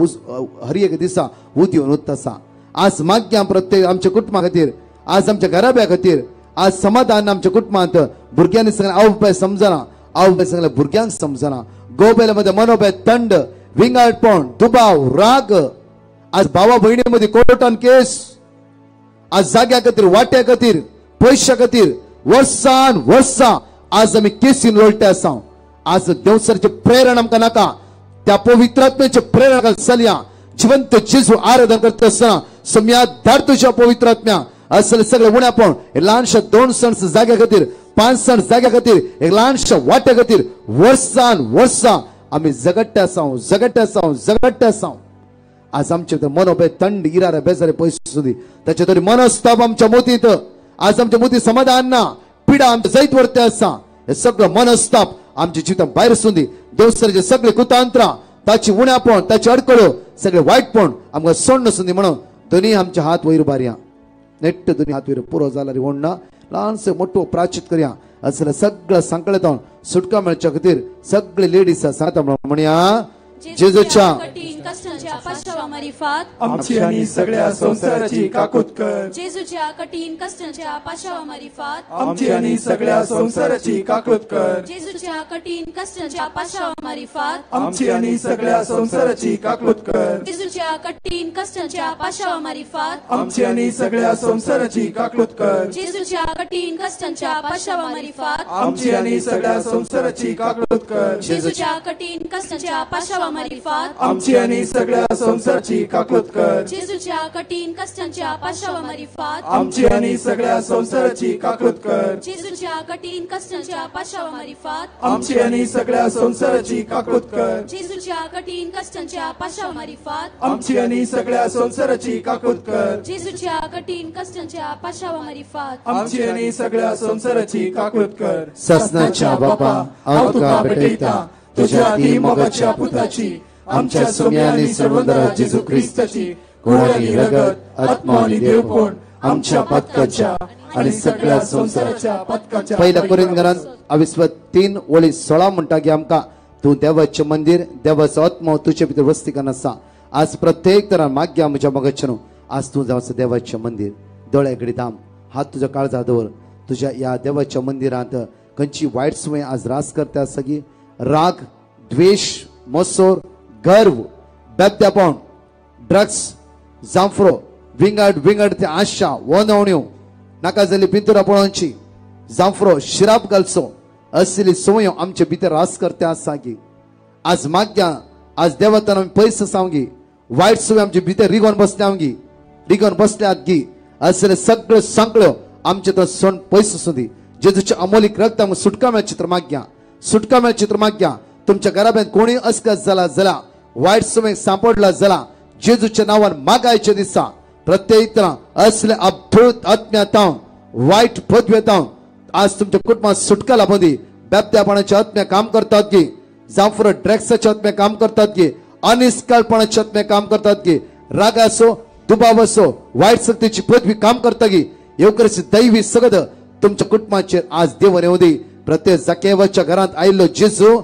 हर एक दिसा उदिवन उरत आसा आज माग्या प्रत्येक आमच्या कुटुंबा खातीर आज आमच्या घराब्या खातीर आज समाधान आमच्या कुटुंबांत भुरग्यांनी सगळें आवय समजना आवय सगळ्या भुरग्यांक समजना गोबेलामध्ये मनोभेद तंड विंगाळपण दुबाव राग आज भावा बहिणी मध्ये कोर्टान केस आज जाग्या खातीर वाट्या खातीर पैशा खातीर वर्सान वर्सा आज आम्ही केसीन लोळटे आसा आज देवसरचे प्रेरण आमकां नाका त्या पवित्रात्म्याचे प्रेरण चलया जिवंत जेजू आराधन करता आसतना सम्या धाड तुझ्या पवित्रात्म्या असले सगळे उण्यापण ल्हानशा 2 सण जाग्या खातीर 5 सण जाग्या खातीर एक ल्हानशा वाट्या खातीर वर्सान वर्सा आम्ही झगडटे आसा आज आमचे मनोभेद तंड इरारे बेजारे पयस सुधी त्याचे तरी मनस्ताप आमच्या मोतीत आज आमच्या मोती समाधान ना पिडा आमच्या जायत वरते आसा हे सगळं मनस्ताप आमच्या जिवितांत भायर सुधी देवसरचे सगळे कुतांत्रा ताची उण्यापण ताची अडकळो सगळे वायटपण आमकां सोडून सुधी म्हणून दोन्ही आमचे हात वयर बारया नेट्ट दोन्ही हात वयर पुरो जाला रे वणना ल्हानसो मोठो प्राचित करया असले सगळं संकटांतून सुटका मेळच्या खातीर सगळे लेडीज सांगता म्हणया जेजूच्या कठीण कष्टाच्या पाशावामार्फत आमची आणि सगळ्या संसाराची काकूत कर जेजूच्या कठीण कष्टाच्या पाशावामार्फत आमची आणि सगळ्या संसाराची काकूत कर जेजूच्या कठीण कष्टाच्या पाशावामार्फत आमची आणि सगळ्या संसाराची काकूत कर जेजूच्या कठीण कष्टाच्या पाशावामार्फत आमची आणि सगळ्या संसाराची काकूत कर जेजूच्या कठीण कष्टाच्या पाशावामार्फत आमची आणि सगळ्या संसाराची काकूत कर जेजूच्या कठीण कष्टाच्या पाशावामार्फत आमची आणि सगळ्या सगळ्या संसाराची काकूत कर जेजूच्या कठीण कष्टांच्या पाशावामार्फत आमची आणि सगळ्या संसाराची काकूत कर जेजूच्या कठीण कष्टांच्या पाशावामार्फत आमची आणि सगळ्या संसाराची काकूत कर जेजूच्या कठीण कष्टांच्या पाशावामार्फत आमची आणि सगळ्या संसाराची काकूत कर जेजूच्या कठीण कष्टांच्या पाशावामार्फत आमची आणि सगळ्या संसाराची काकूत कर ससनाच्या बापा हांव तुका भेटयता तुझ्या ती मोगाच्या पुताची आमच्या सोम्या आणि सर्वंदरा जेजू ख्रिस्ताची कूड आणि रगत आत्मा आणि देवपण आमच्या पदकाच्या आणि सगळ्या संसाराच्या पदकाच्या पहिल्या कोरिंथीयांत 23:16 म्हणटा की आमकां तू देवाचें मंदिर देवाचो आत्मा तुजे भितर वस्ती करन आसा आज प्रत्येक तरान माग्या म्हज्या मोगाचें आज तू जावंसो देवाचें मंदिर दोळे घडीताम हात तुज्या काळजात दवर तुझ्या या देवाच्या मंदिरांत खंयची वायट संवय आज रास करता सगळी राग द्वेष मोसोर गर्व बेबद्यापण ड्रग्स जांफ्रो विंगड ते आशा वनवण्यो नाका जाली पिंतुरा पळोवची जांफ्रो शिराप घालचो असली संवयो आमचे भितर रास करता आसा की आज माग्या आज देवतान आमी पयस सांगी वायट संवय आमचे भितर रिगोन बसल्यात गी असले सगळे सांकळ्यो आमचे तो सण पयस सुदी जेजूचे अमोलीक रक्त आमकां सुटका मेळ चित्र माग्या तुमच्या घराब्यान कोणी अस्कस जाला जाल्यार वायट संवय सांपडला जाल्यार जेजूच्या नावान मागायचे दिसा प्रत्येक तरां असले अद्भुत आत्म्यातां वायट पदव्यतां आज तुमच्या कुटुंबात सुटका लाभोदी बेबद्यापणाचे आत्म्या काम करतात की जांफ्रो ड्रग्साचे आत्म्या काम करतात की अनिष्काळपणाचे आत्म्या काम करतात की राग असो दुबाव असो वाईट शक्तीची पदवी काम करता की येवकरची दैवी सगद तुमच्या कुटुंबाचेर आज देवान येऊ दी प्रत्येक जाकेवाच्या घरात आयिल्लो जेजू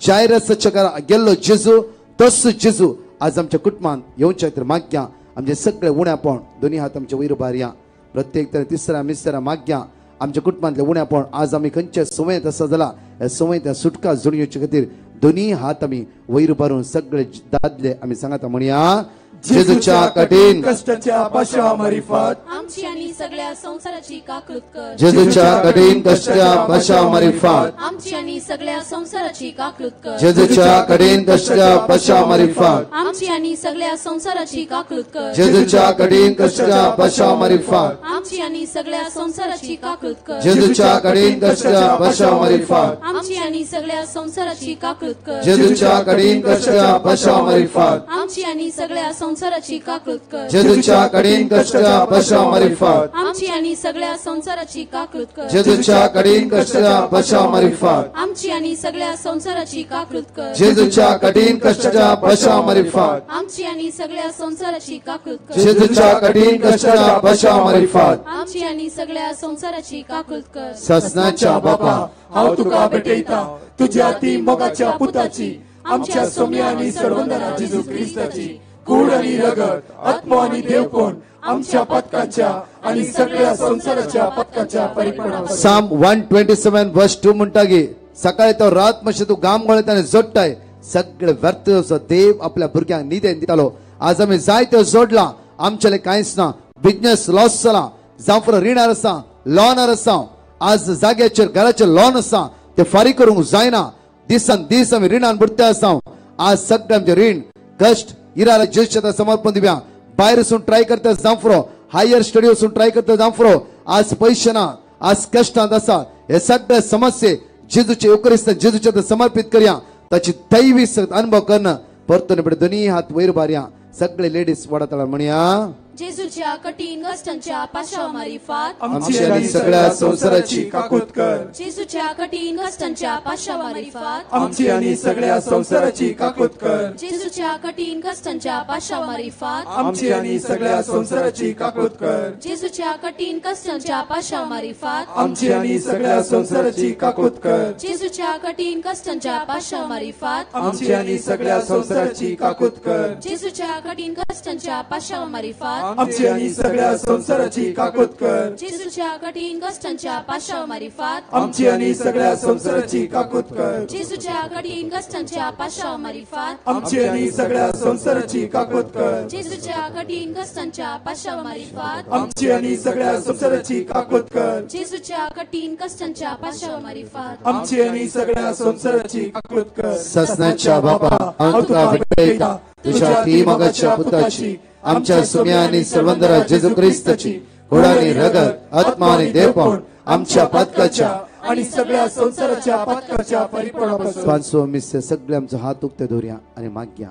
जायरसाच्या घरात गेल्लो जेजू तस जेजू आज आमच्या कुटुंबात येवच्या तर माग्या आमचे सगळे उण्यापण दोन्ही हात आमच्या वयर भार्या प्रत्येक तर तिसऱ्या मिसऱ्या माग्या आमच्या कुटुंबातले उण्यापण आज आम्ही खंयच्या संवयेंत आसा जाल्यार ह्या संवयेंत सुटका जोडयोचे खातीर दोन्ही हात आम्ही वयर भरून सगळे दादले आम्ही सांगता म्हणया जेजूच्या कठीण कष्टाच्या पाशावामार्फत आमची आणि सगळ्या संसाराची काकूत कर जेजूच्या कठीण कष्टाच्या पाशावामार्फत आमची आणि सगळ्या संसाराची काकूत कर जेजूच्या कठीण कष्टाच्या पाशावामार्फत आमची आणि सगळ्या संसाराची काकूत कर जेजूच्या कठीण कष्टाच्या पाशावामार्फत आमची आणि सगळ्या संसाराची काकूत कर जेजूच्या कठीण कष्टाच्या पाशावामार्फत आमची आणि सगळ्या संसाराची काकूत कर जेजूच्या कठीण कष्टाच्या पाशावामार्फत आमची आणि सगळ्या संसाराची काकूत कर जेजूच्या कठीण कष्टाच्या पाशावामार्फत आमची आणि सगळ्या संसाराची काकूत कर जेजूच्या कठीण कष्टाच्या पाशावामार्फत आमची आणि सगळ्या संसाराची काकूत कर जेजूच्या कठीण कष्टाच्या पाशावामार्फत आमची आणि सगळ्या संसाराची काकूत कर जेजूच्या कठीण कष्टाच्या पाशावामार्फत आमची आणि सगळ्या संसाराची काकूत कर ससनाच्या बापा हांव तुका भेटयता तुझ्या ती मोगाच्या पुताची आमच्या सोम्या आणि सर्वंदरा जेजू ख्रिस्ताची कूड आणि रगत आत्मा आणि देवपण आमच्या पदकाच्या आणि सगळ्या संसाराच्या पदकाच्या परिपूर्ण साम 127 वर्स 2 म्हणटा की सकाळी तो रात मातशें तूं घाम गळयता आनी जोडटाय सगळे व्यर्थ असो देव आपल्या भुरग्यांक निदेन दितालो आज आमी जायत्यो जोडला आमचेले कांयच ना बिझनेस लॉस जाला जांफ्रो रिणार आसा लॉनार आसा आज जाग्याचेर घराचेर लॉन आसा ते फारीक करूंक जायना दिसान दीस आमी रिणान बुडते आसा आज सगळे आमचे रीण कष्ट इराला जेजूच्या समर्पण दिव्या भायर वचून ट्राय करता जांफ्रो हायर स्टडी वचून ट्राय करता जांफ्रो आज पैसे ना आज कष्टांत आसा हे सगळे समस्ये जेजूचे युक्रिस्त जेजूच्या समर्पित करया ताची दैवी अनुभव करणं परतून दोन्ही हात वयर भार्या सगळे लेडीज वडातळा म्हणया जेजूच्या कठीण कष्टांच्या पाशावामार्फत आमची आणि सगळ्या संसाराची काकूत कर जेजूच्या कठीण कष्टांच्या पाशावामार्फत आमची आणि सगळ्या संसाराची काकूत कर जेजूच्या कठीण कष्टांच्या पाशावामार्फत आमची आणि सगळ्या संसाराची काकूत कर जेजूच्या कठीण कष्टांच्या पाशावामार्फत आमची आणि सगळ्या संसाराची काकूत कर जेजूच्या कठीण कष्टांच्या पाशावामार्फत आमची आणि सगळ्या संसाराची काकूत कर जेजूच्या कठीण कष्टांच्या पाशावामार्फत आमची आणि सगळ्या संसाराची काकूत कर जेजूच्या कठीण कष्टांच्या पाशावामार्फत आमची आणि सगळ्या संसाराची काकूत कर जेजूच्या कठीण कष्टांच्या पाशावामार्फत आमची आणि सगळ्या संसाराची काकूत कर जेजूच्या कठीण कष्टांच्या पाशावामार्फत आमची आणि सगळ्या संसाराची काकूत कर जेजूच्या कठीण कष्टांच्या पाशावामार्फत आमची आणि सगळ्या संसाराची काकूत कर ससनाच्या बापा हांव तुका भेटयता तुझ्या ती मगाच्या पुताची आमच्या सुम्या आणि सर्वंदरा जेजू ख्रिस्ताची घोडानी रगत आत्मा आणि देहपण आमच्या पातकाच्या आणि सगळ्या संसाराच्या पातकाच्या परिपूर्णापासून पांचवो मिस्य सगळे आमचो हात उक्ते धोरया आणि माग्या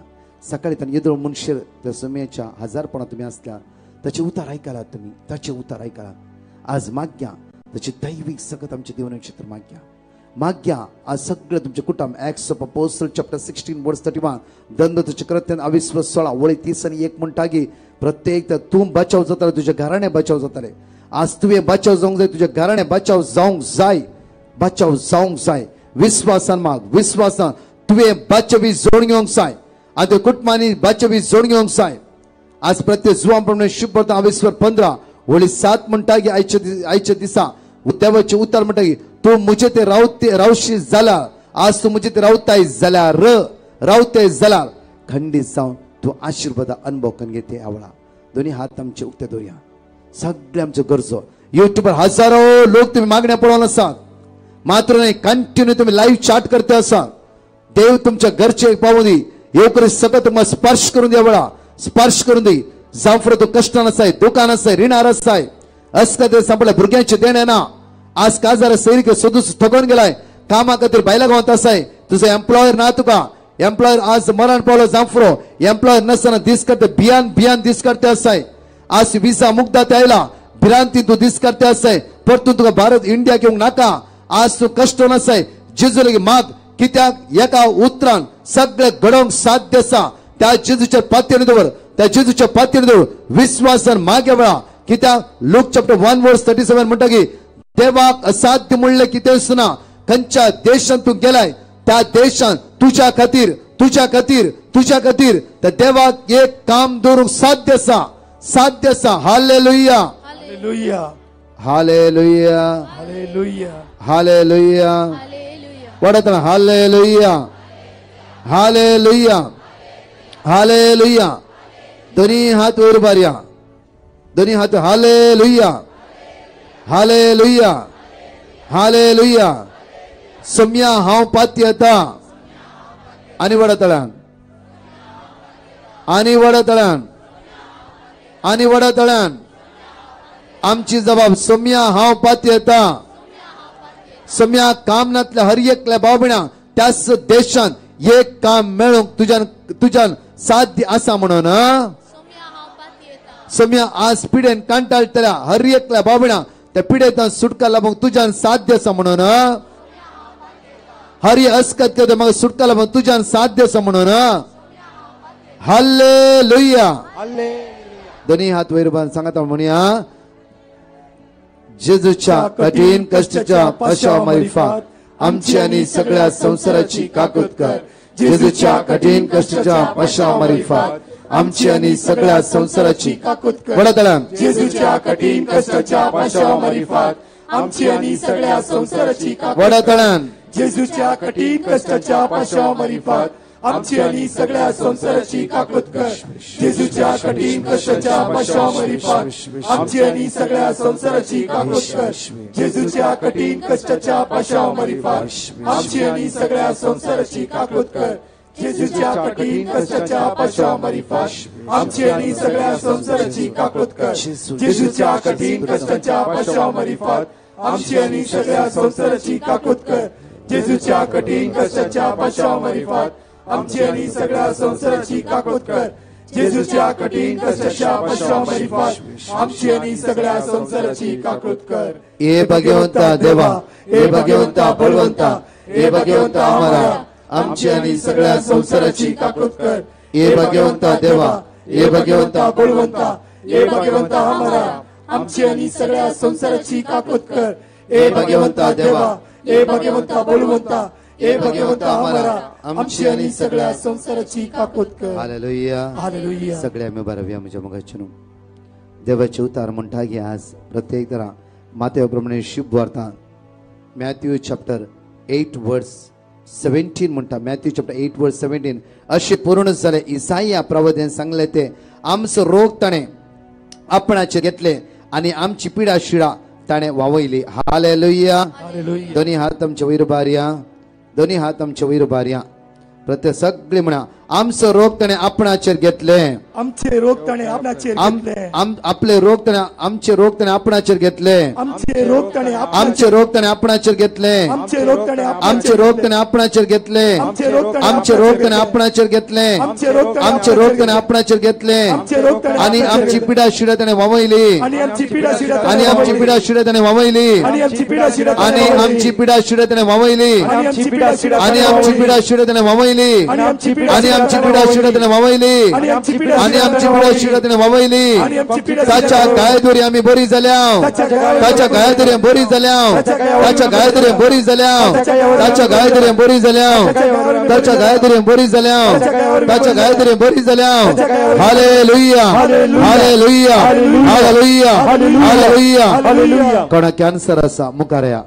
सकाळी तान येदळ मनशेर त्या सुम्याच्या हजारपणा तुम्ही असल्या त्याचे उतार ऐकाला तुम्ही त्याचे उतार ऐकाला आज माग्या त्याची दैविक सगत आमच्या देवाने क्षेत्र माग्या आज सगळं तुमचे कुटुंब ऍक्ट्स ऑफ अपोस्टल चॅप्टर 16 वर्स 31 दंडोचे कृत्यान 22:16 वळी 30 आणि 1 म्हणटागी प्रत्येक तू बचाव जाताले तुझ्या घराणे बचाव जाताले आज तुवे बचाव जाऊंक जाय तुझ्या घराणे बचाव जाऊंक जाय विश्वासान माग विश्वासान तुवे बचावी जोड घेवंक जाय आज कुटुंबानी बचावी जोड घेवंक जाय आज प्रत्येक जुवांप्रमाणे शुभ 22:15 वळी 7 म्हणटागी आयच्या दिसा देवाचे उतार म्हणटागी तू मुझे ते रावशी जाला आज तू मुझे ते रावताय जाल्यार खंडित जाऊन तू आशीर्वाद अनुभव करून घेते आवळा दोन्ही हात आमचे उक्ते दोऱ्या सगळे आमचे गरजो युट्यूबर हजारो लोक तुम्ही मागण्या पळवून असात मात्र नाही कंटिन्यू तुम्ही लाईव्ह चॅट करते असात देव तुमच्या घरचे पाहू दे येवकरी सगळं तुम्हाला स्पर्श करून द्या वळा स्पर्श करून दे जावफर तो कष्टान असाय दुकान असाय रिणार असाय असं ते संपल्या भुरग्यांचे देणे ना आज काजार सैरिक सदूस ठगून गेलाय कामा खातीर बायला गावात असाय तुझं एम्प्लॉयर ना तुका एम्प्लॉयर आज मरण पावलो जावफरो एम्प्लॉयर नसताना दिस करते बियान दिस करते असाय आज विसा मुक्ता आयला भिरांती तू दिस करते असाय परतून तुका भारत इंडिया घेऊन नाका आज तू कष्ट नसाय जेजू माग कित्याक एका उतरान सगळे घडोवंक साध्य असा त्या जेजूच्या पातळीर दवर त्या जेजूच्या पातळीर दवर विश्वासान मागे वळा कित्याक लूक चॅप्टर 1 वर्स 37 म्हणटा की देवाक असाध्य म्हणले कितें सुना खंयच्या देशांत तू गेलाय त्या देशांत तुझ्या खातीर त्या देवाक एक काम दवरूंक साध्य असा हालेलुया हालेलुया हालेलुया हालेलुया हालेलुया हालेलुया वडतन हालेलुया हालेलुया हालेलुया दोन्ही हात वर बार्या दोन्ही हात हालेलुया हालेलुया हालेलुया सम्या हांव पाती येता आणि वडतळान आणि वडतळान आमची जबाब सम्या हांव पाती येता सम्या कामनातल्या हर एकल्या बाबण्या त्याच देशांत एक काम मेळूंक तुझ्यान साध्य आसा म्हणून सम्या आज पिढेन कांटाळटल्या हर एकल्या बाबण्या त्या पिढेतून सुटका लाभूंक तुझ्यान साध्य आसा म्हणून हरी अस्कत करता मग सुटका लाभूंक तुझ्यान साध्य आसा म्हणून हालेलुया दोन्ही हात वयर बांद सांगता म्हणूया जेजूच्या कठीण कष्टाच्या पाशा मारिफात आमची आणि सगळ्या संसाराची काकूत कर जेजूच्या कठीण कष्टाच्या पाशा मारिफात आमची आणि सगळ्या संसाराची काकूत कर वडतळान जेजूच्या कठीण कष्टाच्या पाशा मारिफात आमची आणि सगळ्या संसाराची काकूत वडतळान जेजूच्या कठीण कष्टाच्या पाशा मारिफात आमची आणि सगळ्या संसाराची काकूत कर जेजूच्या कठीण कष्टाच्या पाशा मारिफात आमची आणि सगळ्या संसाराची काकूत कर जेजूच्या कठीण कष्टाच्या पाशा मारिफात आमची आणि सगळ्या संसाराची काकूत कर जेजूच्या कठीण कष्टाच्या पाशा मारिफात आमची आणि सगळ्या संसाराची काकूत कर जेजूच्या कठीण कष्टाच्या पाशा मारिफात आमची आणि सगळ्या संसाराची काकूत कर जेजूच्या कठीण कष्टाच्या पाशा मारिफात आमची आणि सगळ्या संसाराची काकूत कर जेजूच्या कठीण कष्टाच्या पाशा मारिफात आमची आणि सगळ्या संसाराची काकूत कर ए भगवंता देवा ए भगवंता बळवंता ए भगवंता आम्हाला आमची आणि सगळ्या संसाराची काकूत कर ए भगवंता देवा ए भगवंता बळवंता ए भगवंता आम्हाला आमची आणि सगळ्या संसाराची काकूत कर ए भगवंता देवा ए भगवंता बळवंता ए भगवंता आम्हाला आमची आणि सगळ्या संसाराची काकूत कर हालेलुया हालेलुया सगळ्या मी बरव्या म्हज्या मगाच्यान देवाचे उतार म्हणटा की आज प्रत्येक तरा मातेव प्रमाणे शुभ वार्ता मॅथ्यू चॅप्टर 8 वर्स 17 म्हणटा मॅथ्यू चॅप्टर 8 वर्स 17 अशें पूर्ण जाले इसाया प्रवादीन सांगले ते आमचो रोग ताणे आपणाचे घेतले आणि आमची पिडा शिडा ताणे वावयली हालेलुया दोन्ही हात आमचे वयर बार्या दोन्ही हात आमचे वयर बार्या प्रत्येक सगळे म्हणा आमचं रोग त्याने आपणाचेर घेतले आमचे रोग त्याने आपणाचेर घेतले आपले रोग त्याने आमचे रोग त्याने आपणाचेर घेतले आमचे रोग त्याने आमचे रोग त्याने आपणाचेर घेतले आमचे रोग त्याने आमचे रोग त्याने आपणाचेर घेतले आमचे रोग त्याने आपणाचेर घेतले आमचे रोग त्याने आपणाचेर घेतले आणि आमची पिडा शिडा त्याने वमयली आणि आमची पिडा शिडा आणि आमची पिडा शिडा त्याने वमयली आणि आमची पिडा शिडा आणि आमची पिडा शिडा त्याने वमयली आणि आमची पिडा शिडा आणि आमची पिडा शिडा त्याने वमयली आणि आमची पिडा आणि आमची पिडा शिडा त्याने वमयली आणि आमची पिडा आणि आमची पिडा शिडा त्याने वमयली आणि आमची पिडा ताच्या गायदोरी आम्ही बरी जाल्या ताच्या गायदोरी बरी जाल्या ताच्या गायदोरी बरी जाल्या ताच्या गायदोरी बरी जाल्या ताच्या गायदोरी बरी जाल्या ताच्या गायदोरी बरी जाल्या हालेलुया हालेलुया हालेलुया हालेलुया कोणा कॅन्सर असा मुखारया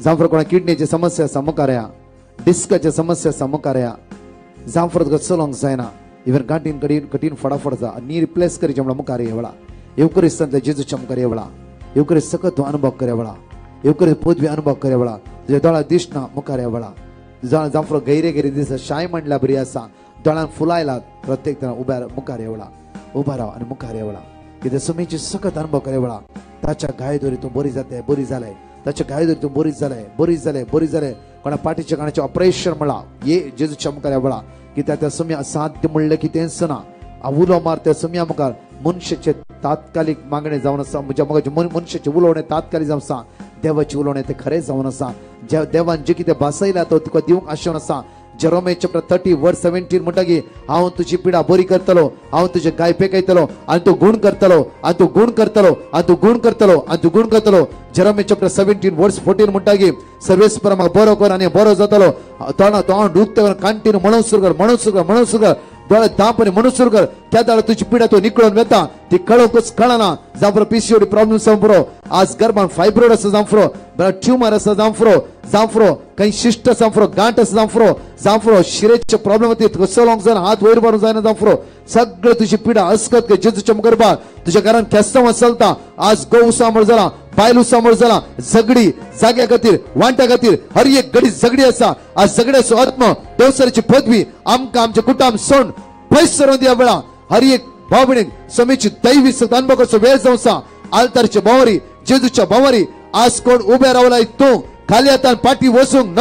जांफर कोणा किडनीची समस्या असा मुखारया डिस्काची समस्या असा मुखारया जांफर गचलोंग जायना इवन गांठीन कठीण फटाफट जा नी रिप्लेस करी जमला मुखारे एवढा येवकरिस्तांतले जेजू चमकार एवढा येवकरी सकत अनुभव करे एवढा येवकरी पदवी अनुभव करे एवढा तुझ्या दोळा दिसना मुखारे एवढा तुझा जांफर गैरे दिस शाय म्हणल्या बरी असा दोळान फुलायला प्रत्येक जण उभ्या मुखारे एवढा उभा राहा आणि मुखारे एवढा किती सुमीची सकत अनुभव करे एवढा ताच्या गायदोरी तू बरी जाते बरी झालाय ताच्या गायदोरी तू बरी झाले कोणा पाठीच्या कानाचे ऑपरेशन म्हणला ये जेजू चमकार एवढा की त्या सुम्या असाध्य म्हणलं की तेच ना उलो मारते सुम्या मुखार मनुष्याचे तात्कालिक मागणे जाऊन असा म्हणजे मग मनुष्याचे उलोवणे तात्कालिक जाऊन असा देवाचे उलोवणे ते खरे जाऊन असा ज्या देवान जे कितें बसयला तो तुका दिवंक आशेवन असा जेरोमे चॅप्टर 30 वर्स 17 म्हणटा की हांव तुजी पिडा बरी करतलो हांव तुजे गाय पेकयतलो आनी तूं गुण करतलो आनी तूं गुण करतलो आनी तूं गुण करतलो आनी तूं गुण करतलो जेरोमे चॅप्टर 17 वर्स 14 म्हणटा की सर्वेस्पर म्हाका बरो कर आनी बरो जातलो तोंड डुकते कंटिन्यू म्हणून सुरू कर दोळे दांपणे म्हणून सुरू कर त्या दाळ तुझी पिडा तो निकळून वेता ती कळोकच कळना जांफरो पीसीओडी प्रॉब्लेम जांफरो आज गर्भान फायब्रोइड आसा जांफरो ट्यूमर आसा जांफरो काही शिष्ट जांफरो गांठ आसा जांफरो शिरेचे प्रॉब्लेम कसो लोंग जायना हात वयर मारूंक जायना जांफरो सगळं तुझी पिडा अस्कत के जेजूच्या करपाक तुझ्या घरान केस्तांव चलता आज गौ सांबर जाला बायलू सांबर जाला झगडी जाग्या खातीर वांट्या खातीर हर एक घडी झगडी आसा आज झगड्याचो आत्म देवसराची पदवी आमकां आमचे कुटुंब सोड पयस सरून दिया वेळा हर एक भाव भयणीक समेची दैवी अनुभव करचो वेळ जावं आसा आल्तारचे भावारी जेजूच्या भावारी आज कोण उबे रावलाय तूं खाली हातान पाठी वसूंक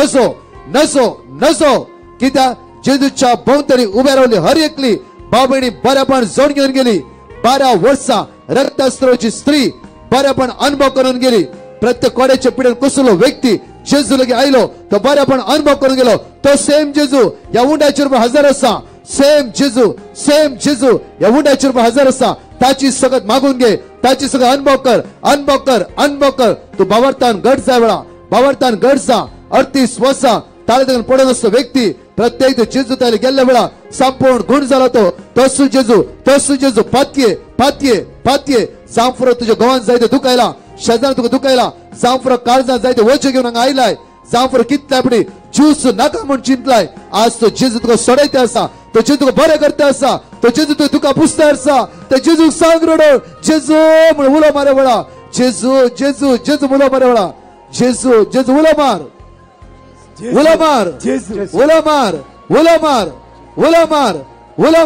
नसो कित्याक जेजूच्या भोंवतणी उबे रावली हर एकली भाव भयणी बऱ्यापण जोड घेवन गेली 12 वर्सां रक्तस्त्रावाची स्त्री बऱ्यापण अनुभव करून गेली प्रत्येक कोड्याच्या पिढ्यान कसलो व्यक्ती जेजू लगे आयलो तो बऱ्यापण अनुभव करून गेलो तो सेम जेजू या उंडाचेर हजर आसा सेम जेजू या उंडाचेर हजर आसा ताची सगत मागून घे ताची सगळं अनुभव कर तू बावरतान घट जाय वेळा बावरतान घट जा 38 वर्सां ताळे देखून पडून असतो व्यक्ती प्रत्येक जेजू ताले गेल्ल्या वेळा संपूर्ण गुण झाला तो तसू जेजू पातये जांफरो तुझ्या गोवान जायते दुखायला शेजान तुका दुखायला जांफरो काळजां जायते वचे घेवन हांगा आयलाय जांफरो कितल्या आपली ज्यूस नाका म्हण चिंतलाय आज तो जेजू तुका सोडयते आसा तो जेजू तुका बरें करता आसा तो जेजू तुका पुसता आसा ते जेजूक सांग रडो जेजू म्हण उलो मारे वळा जेजू उलो मारे वळा जेजू उलो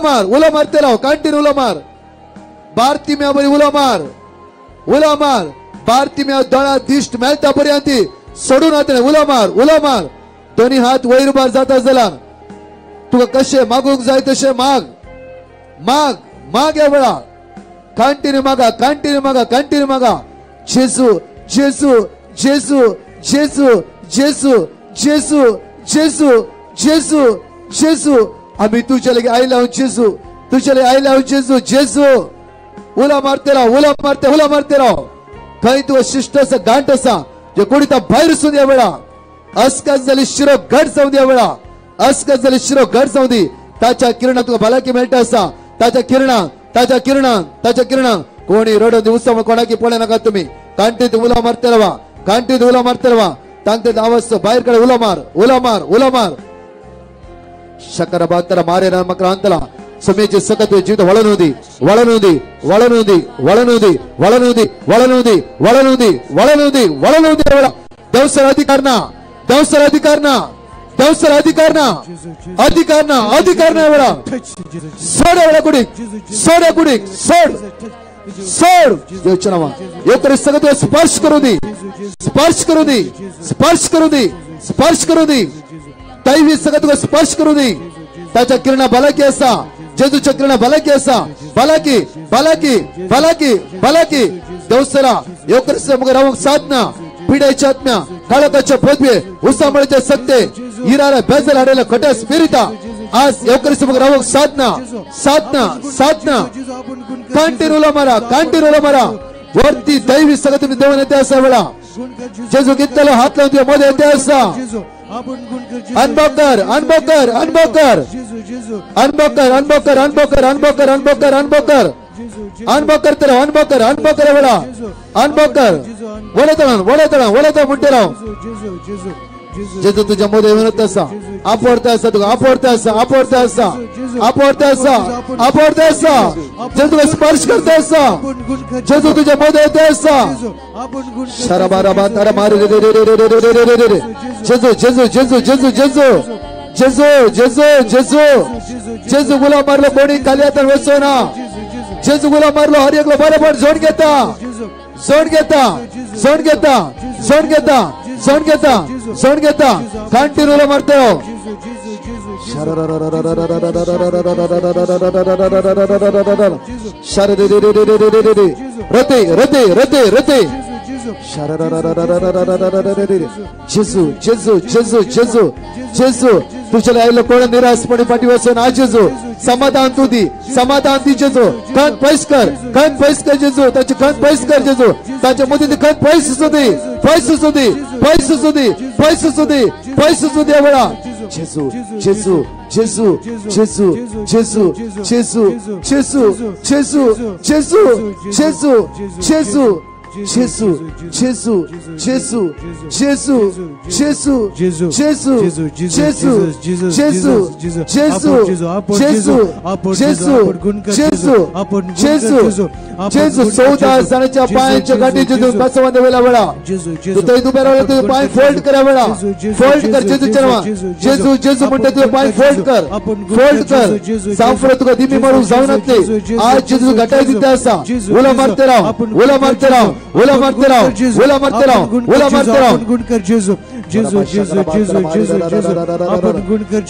मार उलो मारते राव कंटिन्यू उलो मार भारती म्या बरी उलो मार भारती म्या दोळा दिश्ट मेळटा पर्यंत सोडून हाते उलो मार दोन्ही हात वयर भार जाता जाल्यार तुका कशे मागूंक जाय तशे माग या वेळा कंटिन्यू मागा जेजू आम्ही तुझ्या लगे आयला जेजू उला मारते राव खंय तू शिष्ट आसा गांठ आसा जे कोणीता भायर सुद्या वेळा अस्कत जाली शिरो घट जाऊन द्या वेळा जाऊन दी ताच्या किरणां तुका भलायकी मेळटा आसा ताच्या किरणां कोणी रडो दिवसा कोणाकी पळय नाका तुम्ही कांटीत उला मारते रावा तांते आवाज भायर कडे उला मार शकरबातर मारे मकरांतला समेचे सकत जीवित वळनुदी देवसर अधिकारना देवसर अधिकारना वेळा सोड कुडीक सोड देवच्या नावा योकर सगळं स्पर्श करू दे दैवी सगळं स्पर्श करू दे त्याच्या किरणा भलाकी असा जेजूच्या किरणा भलाकी असा भलाकी देवसरा योकर मग राहून साधना पिढ्याच्या आत्म्या काळकाच्या पदवे उसामळीच्या सत्ते हिराला बेजल हाडेला खट्यास फिरिता आज योकर मग राहून साधना कांटिनूला मारा वरती दैवी सगळं तुम्ही देऊन येते असा वेळा जेजू गीताला हात लावून तुझ्या मध्ये येते असा अनबकर वेळा वळता मुठे राव जेजू तुझ्या मध्ये म्हणत असा आपवडता असा जेजू स्पर्श करता असा जेजू तुझ्या मध्ये येते असा शराबाराबा तारा मारे जेजू गुलाम मारलो कोणी खाली आता वेचोना जेजू गुलाम मारलो हर एकलो बरोबर जोड घेता कंटिन्यूला मारतो रते जेजू तुझ्या आईला कोण निराशपणे पाठी वाचून आ जेजू समाधान ती जेजू खंत पैस कर जेजू त्याचे खंत पैस कर जेजू त्याच्या मुलीने खंत पैसे सुधी वेळा चौदा जणांच्या पायांच्या गाठी जेजू बसवून वेळा वेळा तू उभे राहिला तुझे पाय फोल्ड करा वेळा फोल्ड कर जेजू म्हणते तुझे पाय फोल्ड कर साफर तुका दिमी मारून जाऊ नये आज जेजू घटाई दिते असा ओला मारते राव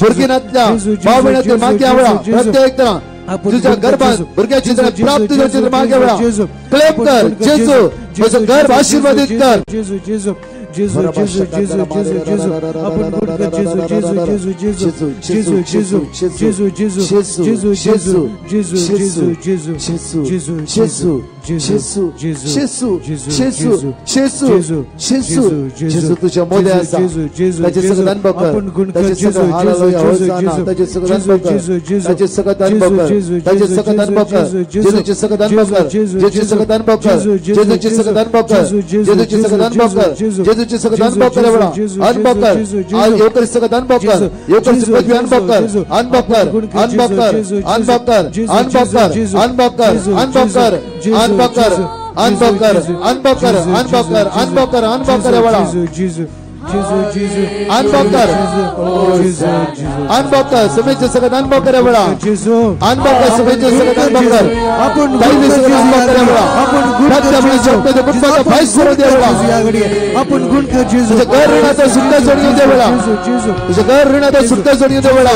बुरकिनातल्या भावनातल्या मागे आवळा प्रत्येक जना तुझ्या गर्भात भुरग्याची प्राप्ती मागे आवळा क्लेम कर जेजू तुझं गर्भ आशीर्वादित कर तुझ्या मध्ये असा त्याचे सगळं अनुभव कर त्याचे सगळं हालेलुया होसाना त्याचे सगळं अनुभव कर त्याचे सगळं अनुभव कर त्याचे सगळं अनुभव कर जेजूचे सगळं अनुभव कर जेजूचे सगळं अनुभव कर जेजूचे सगळं अनुभव कर जेजूचे सगळं अनुभव कर जेजूचे सगळं अनुभव कर एवढा अनुभव कर आज योकर सगळं अनुभव कर योकर पदवी अनुभव कर अनुभव कर एवढा अनबकर समेचे सगळं अनुभव करे बळा अनबकर समेचे सगळं अनुभव कर आपण दैवी सगळं अनुभव करे बळा आपण शब्दाचे गुणपाचा फायस करू दे बळा आपण गुण कर जेजू तुझ्या घर ऋणाचा सुट्टा सोडून दे बळा तुझ्या घर ऋणाचा सुट्टा सोडून दे बळा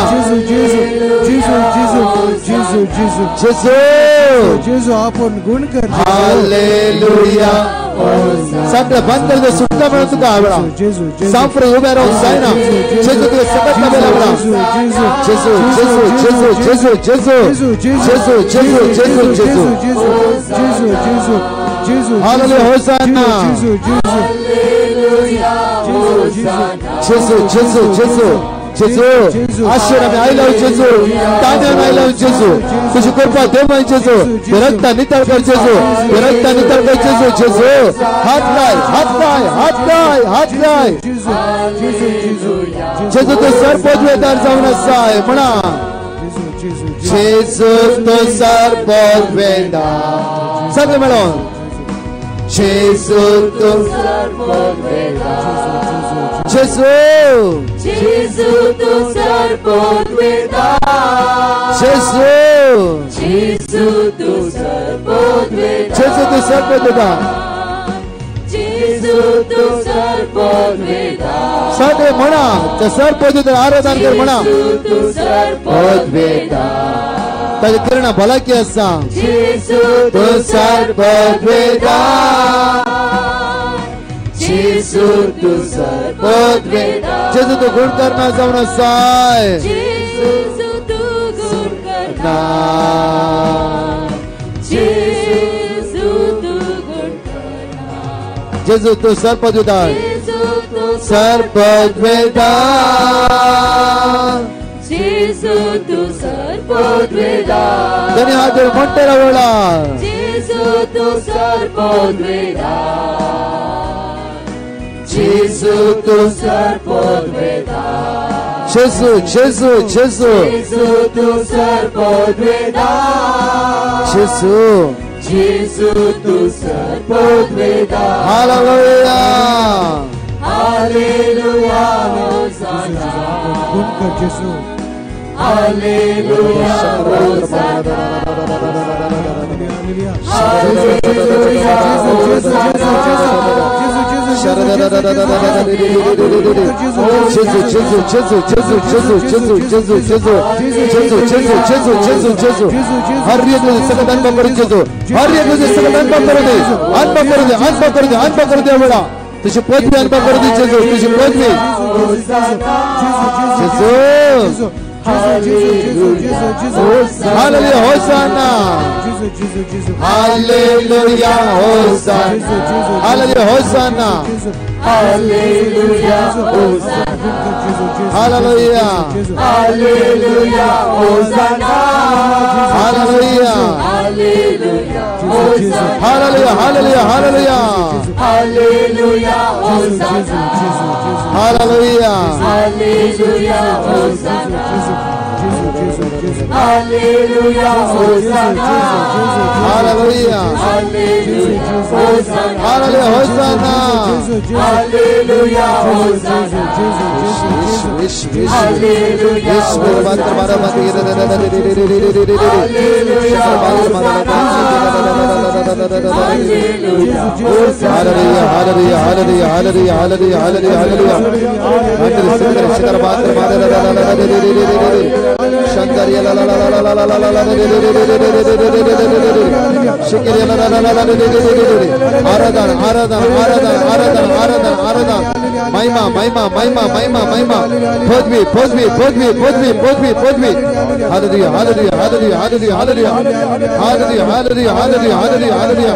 जेजू आपण गुण कर हालेलुया सगळं बंद कर दे सुट्टा म्हणून तुका आवडा साफर उभे राहून जायना जेजू तुझे सगळं नवेला बळा जेजू हालेलुया होसाना जेजू आशीर्वाद आई लाव जेजू ताज्या आई लाव जेजू तुझी कृपा दे माय जेजू रक्ता नितळ कर जेजू रक्ता नितळ कर जेजू जेजू हात काय जेजू तो सर पदवेदार जाऊन असाय म्हणा जेजू तो सर पदवेदार सगळे मिळून जेजू तो सर पदवेदार जेजू जेजू तू सर्वोद्वेता जेजू जेजू तू सर्वोद्वेता जेजू तू सर्वोद्वेता जेजू तू सर्वोद्वेता सगळे म्हणा त्या सर्वोद्वेता आराधना कर म्हणा जेजू तू सर्वोद्वेता ताजे किरण भलाकी आसा जेजू तू सर्वोद्वेता जेजू तू सर्वोद्वेता जेजू तू गुण करना जाऊन आसाय जेजू तू गुण करना जेजू तू गुण करना जेजू तू सर्वोद्वेता जेजू तू सर्वोद्वेता जेजू तू सर्वोद्वेता धनी हात जोडून म्हणते रावळा जेजू तू सर्वोद्वेता जेजू तू सर्वोद्वेता जेजू जेजू जेजू जेजू तू सर्वोद्वेता जेजू जेजू तू सर्वोद्वेता हालेलुया हालेलुया होसाना हालेलुया होसाना हालेलुया हर एक सगळं अनुभव करून जेजू हर एक सगळं अनुभव करू दे अनुभव करू दे अनुभव करू दे अनुभव करू दे वेळा तुझी पदवी अनुभव करू दे जेजू तुझी पदवी जेजू हालेलुया होसाना हालेलुया होसाना हालेलुया होसाना हालेलुया होसाना हालेलुया हालेलुया होसाना हालेलुया हालेलुया होसाना हालेलुया हालेलुया हालेलुया हालेलुया होसाना हालेलुया हालेलुया होसाना हालेलुया होसाना हालेलुया हालेलुया होसाना हालेलुया होसाना हालेलुया होसाना हालेलुया महिमा महिमा महिमा महिमा महिमा पदवी पदवी पदवी पदवी पदवी पदवी हालेलुया hallelujah hallelujah hallelujah hallelujah hallelujah hallelujah hallelujah hallelujah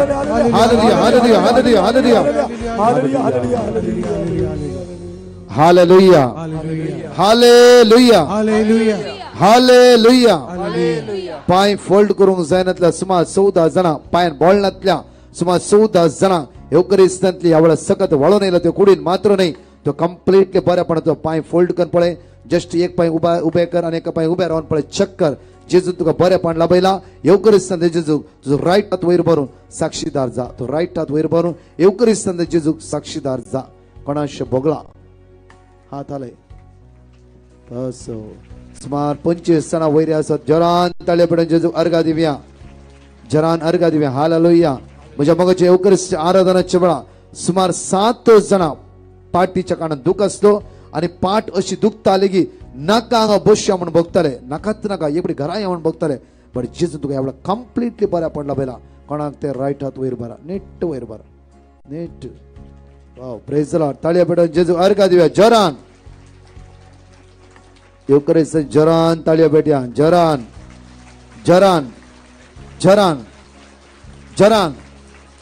hallelujah hallelujah hallelujah hallelujah hallelujah hallelujah हालेलुया पाय फोल्ड करूंक जायनातल्या सुमार 14 जाणां पायान बोळनातल्या सुमार 14 जाणां येवकरिस्तांतली ह्या वेळा सखत वळून येयला त्यो कुडीन मात्र न्ही तो कंप्लीटली बरेपण तो पाय फोल्ड कर पळय जस्ट एक पाय उबे कर आणि एक पाय उबे रावन पळय चेक कर जेजू तुका बरेपण लाभयला येवकरिस्तांत जेजू तुजो रायट हात वयर भरून साक्षीदार जा तो रायट हात वयर भरून येवकरिस्तांत जेजू साक्षीदार जा कोणाशे बोगळा हात आले असो सुमार 25 जाणां वयर आसात जरान ताळे पडून जेजू अर्घा दिव्या जरान अर्घा दिव्या हालेलुया म्हज्या मगाच्या येवकरिस्त आराधनाच्या वेळा सुमार 7 जाणां पाठीच्या कानात दुख आसलो आणि पाठ अशी दुखताली की नाका हांगा बसया म्हणून बघताले नाकाच नाका एपडी घरा या म्हणून बघताले बट जेजू तुका ह्या कंप्लीटली बऱ्या पडला पयला कोणाक ते रायट हात वयर बरा नेट वयर बरा नेट वाव प्रेज द लॉर्ड ताळया पेटोवन जेजू अर्घा दिव्या जरान येवकरिस्त जरान ताळया पेटया जरान जरान जरान जरान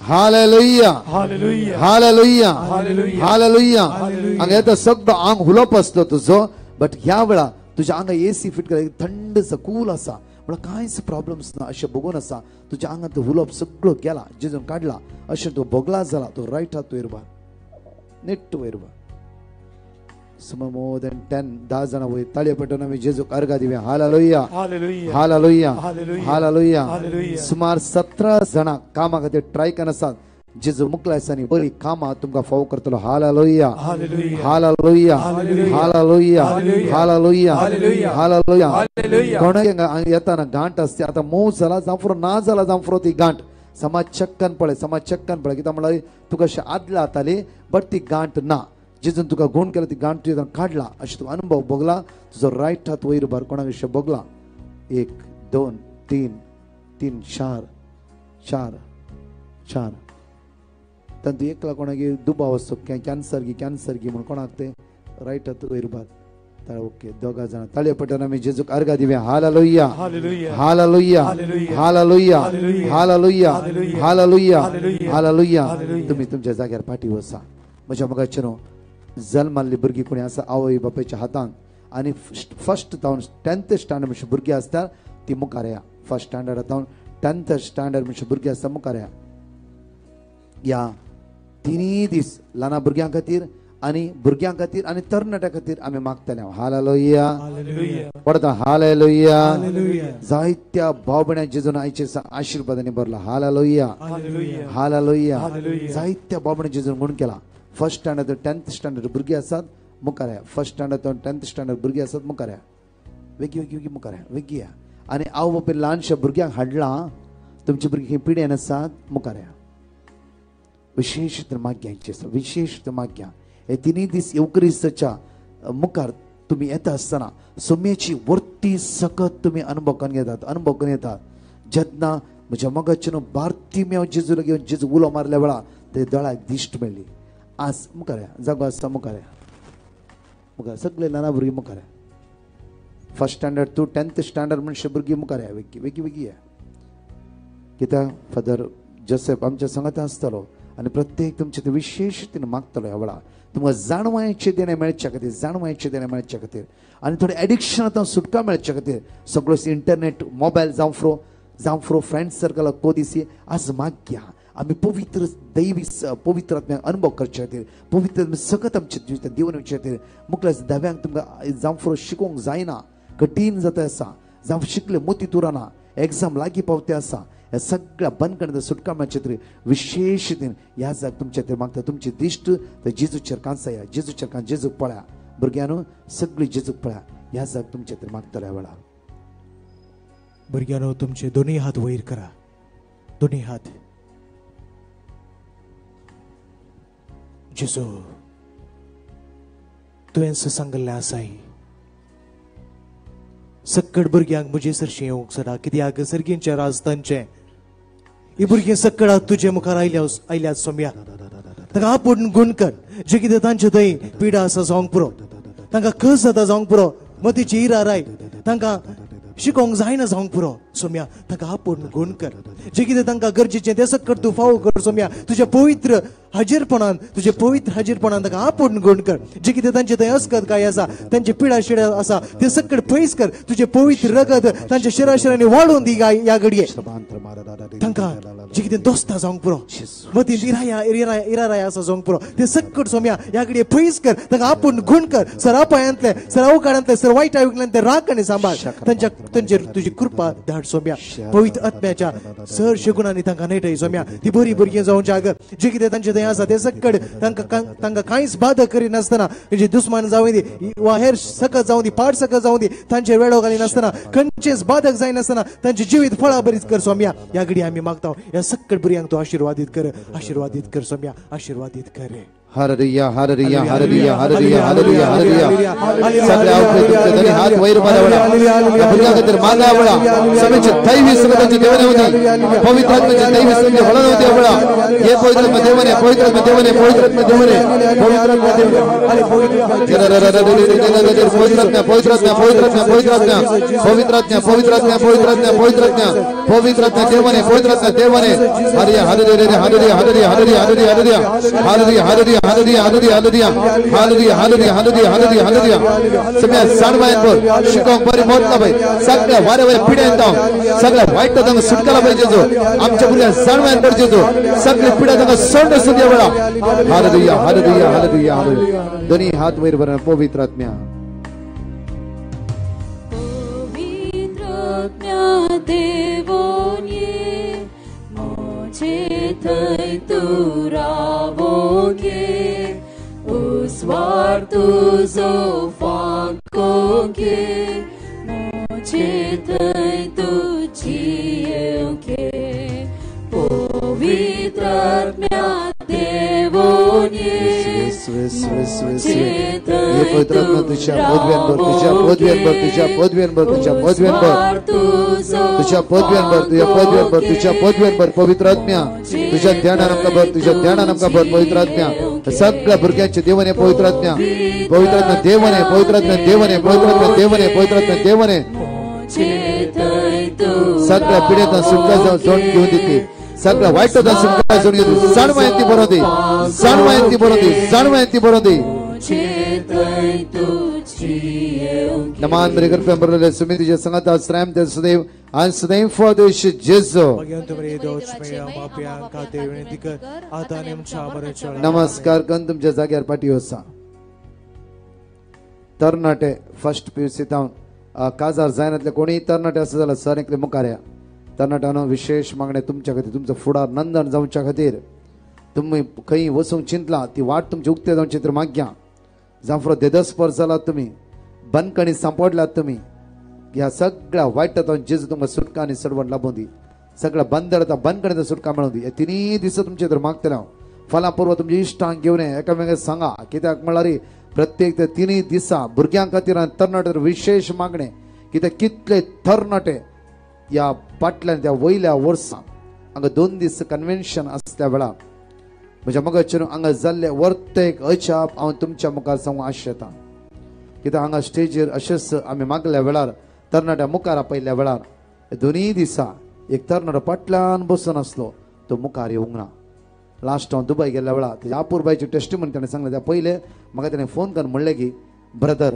हालेलुया हालेलुया हालेलुया हालेलुया हालेलुया हांगा येता सगळो आंग हुलप आसलो तुजो बट ह्या वेळा तुज्या आंगा एसी फिट केला थंड कूल आसा म्हळ्यार कांयच प्रॉब्लम्स ना अशें बघून आसा तुज्या आंगांत हुलप सगळो गेला जेजून काडला अशें तूं बोगला जाला तो रायट हात वयर बार नेट वयर बार सुमार मोर देन 10 जाणां वयर ताळयो पेटोवन आमी जेजूक अर्घा दिव्या हालेलुया हालेलुया हालेलुया हालेलुया हालेलुया हालेलुया सुमार 17 जाणां कामा खातीर ट्राय करन आसात जेजू मुकलायसांनी बरी कामां तुमकां फावो करतलो. Hallelujah Hallelujah. हालेलुया Hallelujah. हालेलुया Hallelujah. हालेलुया Hallelujah. हालेलुया. Hallelujah. कोणाक येताना गांठ असते. आता मोव जाला जांफरो ना जाला जांफरो ती गांठ समाज चक्कन पळय कित्याक म्हळ्यार तुका अशें आदला जाताली बट ती गांठ ना. जेजून तुका गुण केला ती गांठ तुवें काडला अशें तुका अनुभव भोगला. तुजो रायट हात वयर भर कोणाक अशें भोगला. 1 2 3 3 4 4 4 तंतू एकला कोणागे दुबाव असतो कॅन्सर गी म्हणून कोणाक ते रायट हात वयर भर. ओके दोगा जाण ताळयो पटोवन आमी जेजूक अर्घा दिवया. Hallelujah Hallelujah. हालेलुया Hallelujah. हालेलुया Hallelujah. हालेलुया Hallelujah. हालेलुया Hallelujah. हालेलुया. Hallelujah. तुम्ही तुमच्या जाग्यार फाटी वसा. म्हज्या मगाचेनो जल्माल्ली भुरगीं कोणी आसा आवय बापायच्या हातान आनी फर्स्ट जावन 10th स्टँडर्ड म्हणचे भुरगीं आसता ती मुखार या. फर्स्ट स्टँडर्ड जावन 10th स्टँडर्ड म्हणचे भुरगीं आसता मुखार या. तिनी दीस ल्हान भुरग्यां खातीर आनी तरणाट्यां खातीर आमी मागतले. Hallelujah Hallelujah. पडता. हालेलुया. Hallelujah. जायत्या भाव भयणां जेजून आयचे आशिर्वादांनी भरला. Hallelujah Hallelujah. हालेलुया. Hallelujah. जायत्या भाव भयणां जेजून गुण केला. फर्स्ट स्टँडर्ड 10th स्टँडर्ड भुरगीं आसात मुखार या. फर्स्ट स्टँडर्ड 10th स्टँडर्ड भुरगीं आसात मुखार या. वेगी मुखार या वेगी या. आनी हांव बापाय ल्हानशा भुरग्यांक हाडलां. तुमची भुरगीं खंय पिड्यान आसात मुखार या. विशेष माग्यांचे विशेष माग्या हे तिनी दीस येवक्रिस्ताच्या मुखार तुम्ही येता आसतना सोम्याची वर्ती सकत तुम्ही अनुभव करून येतात. जेन्ना म्हज्या मगाच्यान बार्तिमेव जेजूला घेवन जेजू उलो मारल्या वेळा ते दोळ्याक दिश्ट मेळ्ळी. आज मुखार या जागो आसता मुखार या. मुखार सगळे ल्हान भुरगीं मुखार या. First standard to 10th standard म्हणचे भुरगीं मुखार या. वेगी या. कित्याक फादर जोसेफ आमच्या संगत आसतलो आनी प्रत्येक तुमचे विशेष रितीन मागतलो ह्या वेळा तुमकां जाणवायेचे देणे मेळचे खातीर आनी थोडे एडिक्शनांतल्यान सुटका मेळचे खातीर सगळो इंटरनेट मोबायल जावं फ्रो फ्रेंड सर्कल कोदिसी आज माग्या आमी पवित्र दैवी पवित्र आत्म्याक अनुभव करचे खातीर पवित्र सकत आमचे जिवितांत दिवन वयचे खातीर मुखार धव्यांक तुमकां जावं फ्रो शिकोवंक जायना कठीण जाता आसा जावं शिकले मोती उरना एग्जाम लागीं पावते आसा ह्या सगळ्या बंदखणांतल्यान सुटका मेळचे खातीर विशेष रितीन ह्या जाग तुमचे खातीर मागता. तुमची दिश्ट तर जेजूचेर कांसाया. जेजूक पळया. भुरग्यांनो सगळी जेजूक पळया. ह्या जाग तुमचे खातीर मागतल्या वेळा. भुरग्यांनो तुमचे दोन्ही हात वयर करा. दोन्ही हात. जेजू तुवें सांगलें आसाय सक्कड भुरग्यांक म्हजे सरशी येवंक सदा कित्याक सर्गींच्या राजस्थानचे ही भुरगीं सक्कड तुजे मुखार आयल्यात सोम्या ताका आपूण गुण कर जे कितें तांचे थंय पिडा आसा जावंक पुरो तांकां कस जाता जावंक पुरो मतीची इराराय तांकां शिकोवंक जायना जावंक पुरो सोम्या ताका आपूण गुण कर जे कितें तांकां गरजेचें तें सक्कड तूं फावो कर सोम्या तुज्या पवित्र हाजीरपणान ताका आपूण गुण कर जे कितें तांचे थंय अस्कत काय आसा तांचे पिडा शिडा आसा ते सक्कड पयस कर तुजे पवित्र रगत तांच्या शिराशिरांनी वाडून दी ह्या घडये तांकां जे कितें दोस्तां जावंक पुरो मतींत इराराय आसा जावंक पुरो ते सक्कड सोम्या ह्या घडये पयस कर ताका आपूण गुण कर सरा पायांतले सर अवकाळांतले सर वायट आयुकल्यांतले राख आनी सांबाळ तांचेर तुजी कृपा धाड सोम्या पवित्र आत्म्याच्या सर शगुणांनी तांकां नेटय सोम्या ती बरी भुरगीं जावं जागर जे कितें तांचे थंय आसा ते सक्कड तांकां कांयच बाधा करिनासतना म्हणजे दुस्मान जावं दी वा हेर सकत जावं दी पाड सकत जावं दी तांचेर वेळो घालिनासतना खंयचेच बाधक जायनासतना तांचे जिवीत फळां बरीच कर सोम्या ह्या घडी आमी मागता ह्या सक्कड भुरग्यांक तूं आशिर्वादीत कर सोम्या आशिर्वादीत कर. Hallelujah hallelujah hallelujah hallelujah hallelujah hallelujah सगळ्या तुमचे हात वयर मारवला भुरग्यां खातीर मागवला सगळ्याचे दैवी सगळ्याचे देवाने होती पवित्र आत्म्याचे दैवी सगळे हळद होते आवळा हे पवित्र आत्मा देवाने पवित्र आत्मा देवाने पवित्र आत्मा देवाने पवित्र आत्मा पवित्र आत्मा पवित्र आत्मा पवित्र आत्मा पवित्र आत्मा पवित्र आत्मा पवित्र आत्मा पवित्र आत्मा पवित्र आत्मा देवाने पवित्र आत्मा देवाने hallelujah hallelujah hallelujah hallelujah hallelujah hallelujah hallelujah hallelujah hallelujah hallelujah hallelujah hallelujah hallelujah hallelujah सगळ्या साडवांवर शिकोवंक बरी मोडला बाई सगळ्या वारे वारे पिड्यान जावं सगळ्या वाईट तांकां सुटकाला पाहिजे जो आमच्या भुरग्यांक साडवान पडचे जो सगळे पिड्या तांकां सोड सुद्या वेळा हालेलुया हालेलुया हालेलुया हालेलुया दोन्ही हात वयर बरें पवित्र आत्म्या देवोन ये मुझे थंय तूं रावोगे उस्वार तुजो फांकोगे मोचे थंय तूं जियोगे पवित्र आत्म्या देवोन ये पवित्र आत्मा तुझ्या पदव्यांवर तुझ्या पदव्यांवर पवित्र आत्म्या तुझ्या ध्यानान भर पवित्र आत्म्या सगळ्या भुरग्यांचे देवने पवित्र आत्म्या देवने सगळ्या पिढ्यात सुटका जाऊन घेऊन देते सगळ्या वाईटातून सुटका जाऊन घेते जाणवायंती बरोदी नमान मेरे घर पे बरले सुमित जे संगत आश्रम दे सदैव आणि सदैव फॉर दिस जेजो नमस्कार कन तुमच्या जाग्यार पाठी होसा तरनाटे फर्स्ट पीयूसी तावन काजार जायनातले कोणी तरनाटे असं झालं सर एकले मुखाऱ्या तरनाट्यानं विशेष मागणे तुमच्या खातीर तुमचं फुडार नंदन जावच्या खातीर तुम्ही खंय वचूंक चिंतला ती वाट तुमची उक्ते जावची तर माग्या जांफ्रो देदस्पर जालात तुम्ही बंदकणी सांपडलात तुम्ही ह्या सगळ्या वाईटातून जेजू तुमकां सुटका आनी सडवण लाभून दी सगळ्या बंदरता बंदकणीचा सुटका मेळून दी हे तिनी दिस तुमचे तर मागतले हांव फलां पुर्व तुमच्या इश्टांक घेवन एकामेकांक सांगा कित्याक म्हळ्यार प्रत्येक ते तिनी दिसा भुरग्यां खातीर आनी तरणाटे विशेष मागणे कित्याक कितले तरणाटे या फाटल्यान त्या वयल्या वर्सां हांगा 2 दीस कन्वेन्शन आसल्या वेळार म्हज्या मगचेर हांगा जाल्ले वर्तेक अजाप हांव तुमच्या मुखार सांगूंक आशेता कित्याक हांगा स्टेजीर अशेंच आमी मागल्या वेळार तरणाट्या मुखार आपयल्ल्या वेळार 2 दिसा एक तरणाटो फाटल्यान बसून आसलो तो मुखार येवंक ना लास्ट हांव दुबय गेल्ल्या वेळार तेज्या आपुरबायची टेस्टिमनी ताणें सांगलें त्या पयले म्हाका ताणें फोन करून म्हणलें की ब्रदर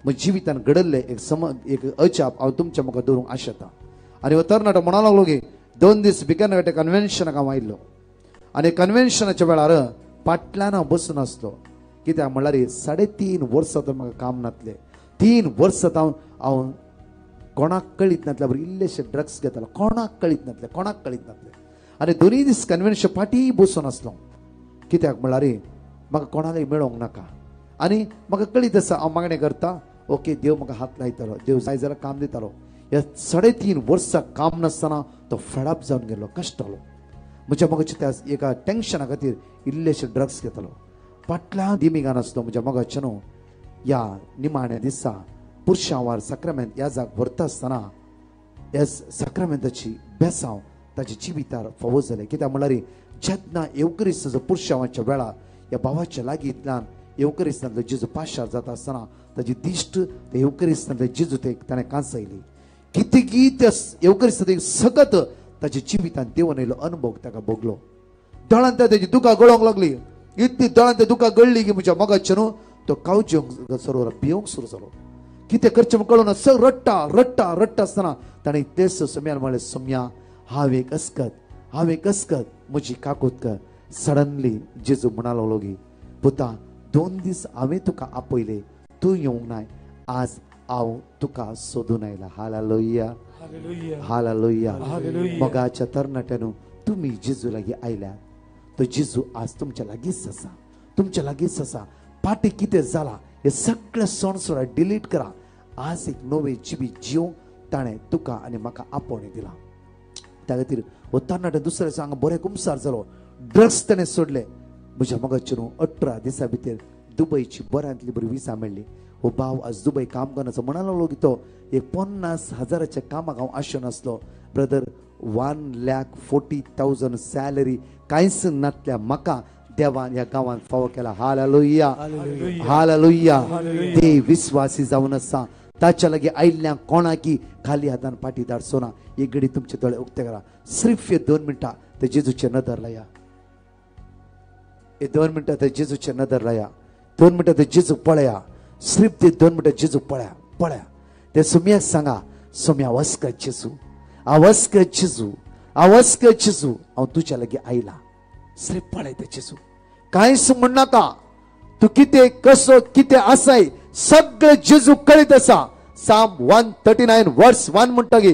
म्हज्या जिवितान घडल्ले एक अजाप हांव तुमच्या मुखार दवरूंक आशेता आनी हो तरणाटो म्हणूंक लागलो की 2 दीस भितर कन्वेन्शनाक हांव आयिल्लो आनी कन्वेन्शनाच्या वेळार फाटल्यान हांव बसून आसलो कित्याक म्हणल्यार 3.5 वर्सां तर म्हाका काम नासलें 3 वर्सां हांव कोणाक कळीत नासल्या बरें इल्लेशे ड्रग्स घेतालो कोणाक कळीत नासलें आनी 2 दीस कन्वेन्शन फाटी बसून आसलो कित्याक म्हणल्यार म्हाका कोणाकय मेळोंक नाका आनी म्हाका कळीत आसा हांव मागणें करता ओके देव म्हाका हात लायतालो देव जाय जाल्यार काम दितालो ह्या 3.5 वर्सां काम नासतना तो फेडअप जावन गेलो कश्टालो म्हज्या मगाच्या त्या एका टेन्शना खातीर इल्लेशे ड्रग्स घेतालो फाटल्या दिमिगान आसलो म्हज्या मगाच्या न्हू ह्या निमाण्या दिसा पुरुषांवार सक्रामेंत ह्या जाग व्हरता आसतना ह्या सक्रामेंताची बेसांव ताच्या जिवितार फावो जालें कित्याक म्हळ्यार जेन्ना येवकरिस्ताचो पुरुषांवाच्या वेळार ह्या भावाच्या लागींतल्यान येवकरिस्तांतलो जेजू पाशार जाता आसतना ताची दिश्ट ते येवकरिस्तांतले जेजू ताणें कांसयली कितेंकी त्या येवकरिस्तांत सगत ताच्या जिवितान देवन येयलो अनुभव ताका भोगलो दोळांत ताची दुकां गळोंक लागली इतली दोळांत त्या दुकां गळ्ळी की म्हज्या मगाच्या न्हू तो कावजेवंक सरोवर भियोंक सुरू जालो कितें करचें म्हूण कळून सग रडटा आसतना ताणें तेच सोम्यान म्हणलें सोम्या हांव एक अस्कत म्हजी काकूत कर सडनली जेजू म्हणा लागलो की पुता 2 दीस हांवें तुका आपयले तूं येवंक नाय आज हांव तुका सोदून आयला हालेलुया मोगाच्या तरणाट्यानो तुम्ही जेजू लागीं आयल्या तो जेजू आज तुमच्या लागींच आसा पाटी कितें जाला हे सगळे सण सुद्दां डिलीट करा आज एक नवे जिवीत जिवंक ताणें तुका आनी म्हाका आपोवणें दिला त्या खातीर हो तरणाटो दुसऱ्या दिसा हांगा बरें कुमसार जालो ड्रग्स ताणें सोडले म्हज्या मगाच्या 18 दिसां भितर दुबयची बऱ्यांतली बरी विसा मेळ्ळी हो भाव आज दुबय काम करनाचो म्हणा लागलो की तो एक 50,000च्या कामाक हांव आशो नासलो ब्रदर 1,40,000 सॅलरी कांयच नासल्या म्हाका देवान ह्या गांवांत फावो केला हालेलुया ते विश्वासी जावन आसा ताच्या लागीं आयिल्ल्या कोणाकी खाली हातान पाटी धाडचो ना एक घडी तुमचे दोळे उक्ते करा सिर्फ 2 मिनटां ते जेजूचे नदर लाया 2 मिनटां ते जेजूचे नदर लाया 2 मिनटां ते जेजू पळया सिर्फ ते 2 मिनटां जेजू पळया ते सोम्याक सांगा सोम्या वस्कत जेजू हांव तुज्या लागीं आयला सिर्फ पळय ते जेजू कांयच म्हणनाका तू कितें कसो कितें आसाय सगळे जेजू कळीत आसा साम 139 वर्स 1 म्हणटा की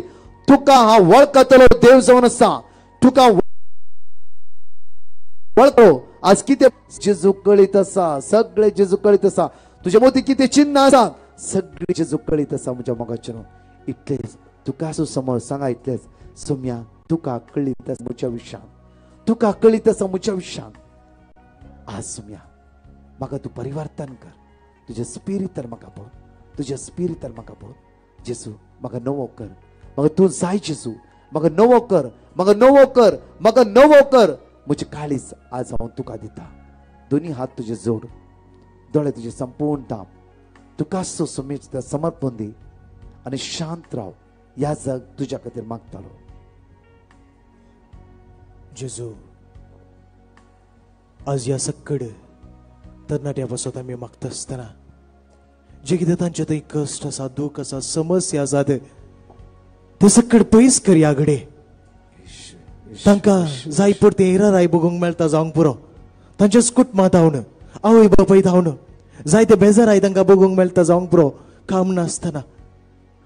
तुका हांव वळखतलो देव जावन आसा तुका वळखो आज किती जेजू कळीत असा सगळे जेजू कळीत असा तुझ्या मोती किती चिन्ह असा सगळे जेजू कळीत असा म्हज्या मोगाचेर इतलेच तुका समोर सांगा इतलेच सोम्या तुका कळीत आसा म्हज्या विशयान तुका कळीत आसा म्हज्या विशयान आज सोम्या म्हाका तू परिवर्तन कर तुझ्या स्पिरितार म्हाका पळय तुझ्या स्पिरितार म्हाका पळय जेजू म्हाका नवो कर म्हाका तू जाय जेजू म्हाका नवो कर म्हाका नवो कर म्हाका नवो कर म्हजी काळीज आज हांव तुका दिता दोन्ही हात तुजे जोड दोळे तुजे संपूर्ण दाम तुका सोमेच समर्पण दी आणि शांत राव ह्या जग तुझ्या खातीर मागतालो जेजू आज ह्या सकड तरणाट्या पासत आमी मागता आसतना जे कितें तांचे थंय कश्ट आसा दूख आसा समस्या आसात ते सकड पयस कर ह्या घडये तांकां जाय पडते हेराराय बगूंक मेळटा जावंक पुरो तांच्या कुटुंबांत हांव आवय बापायत हांव जाय ते बेजाराय तांकां बगूंक मेळटा जावंक पुरो काम नासतना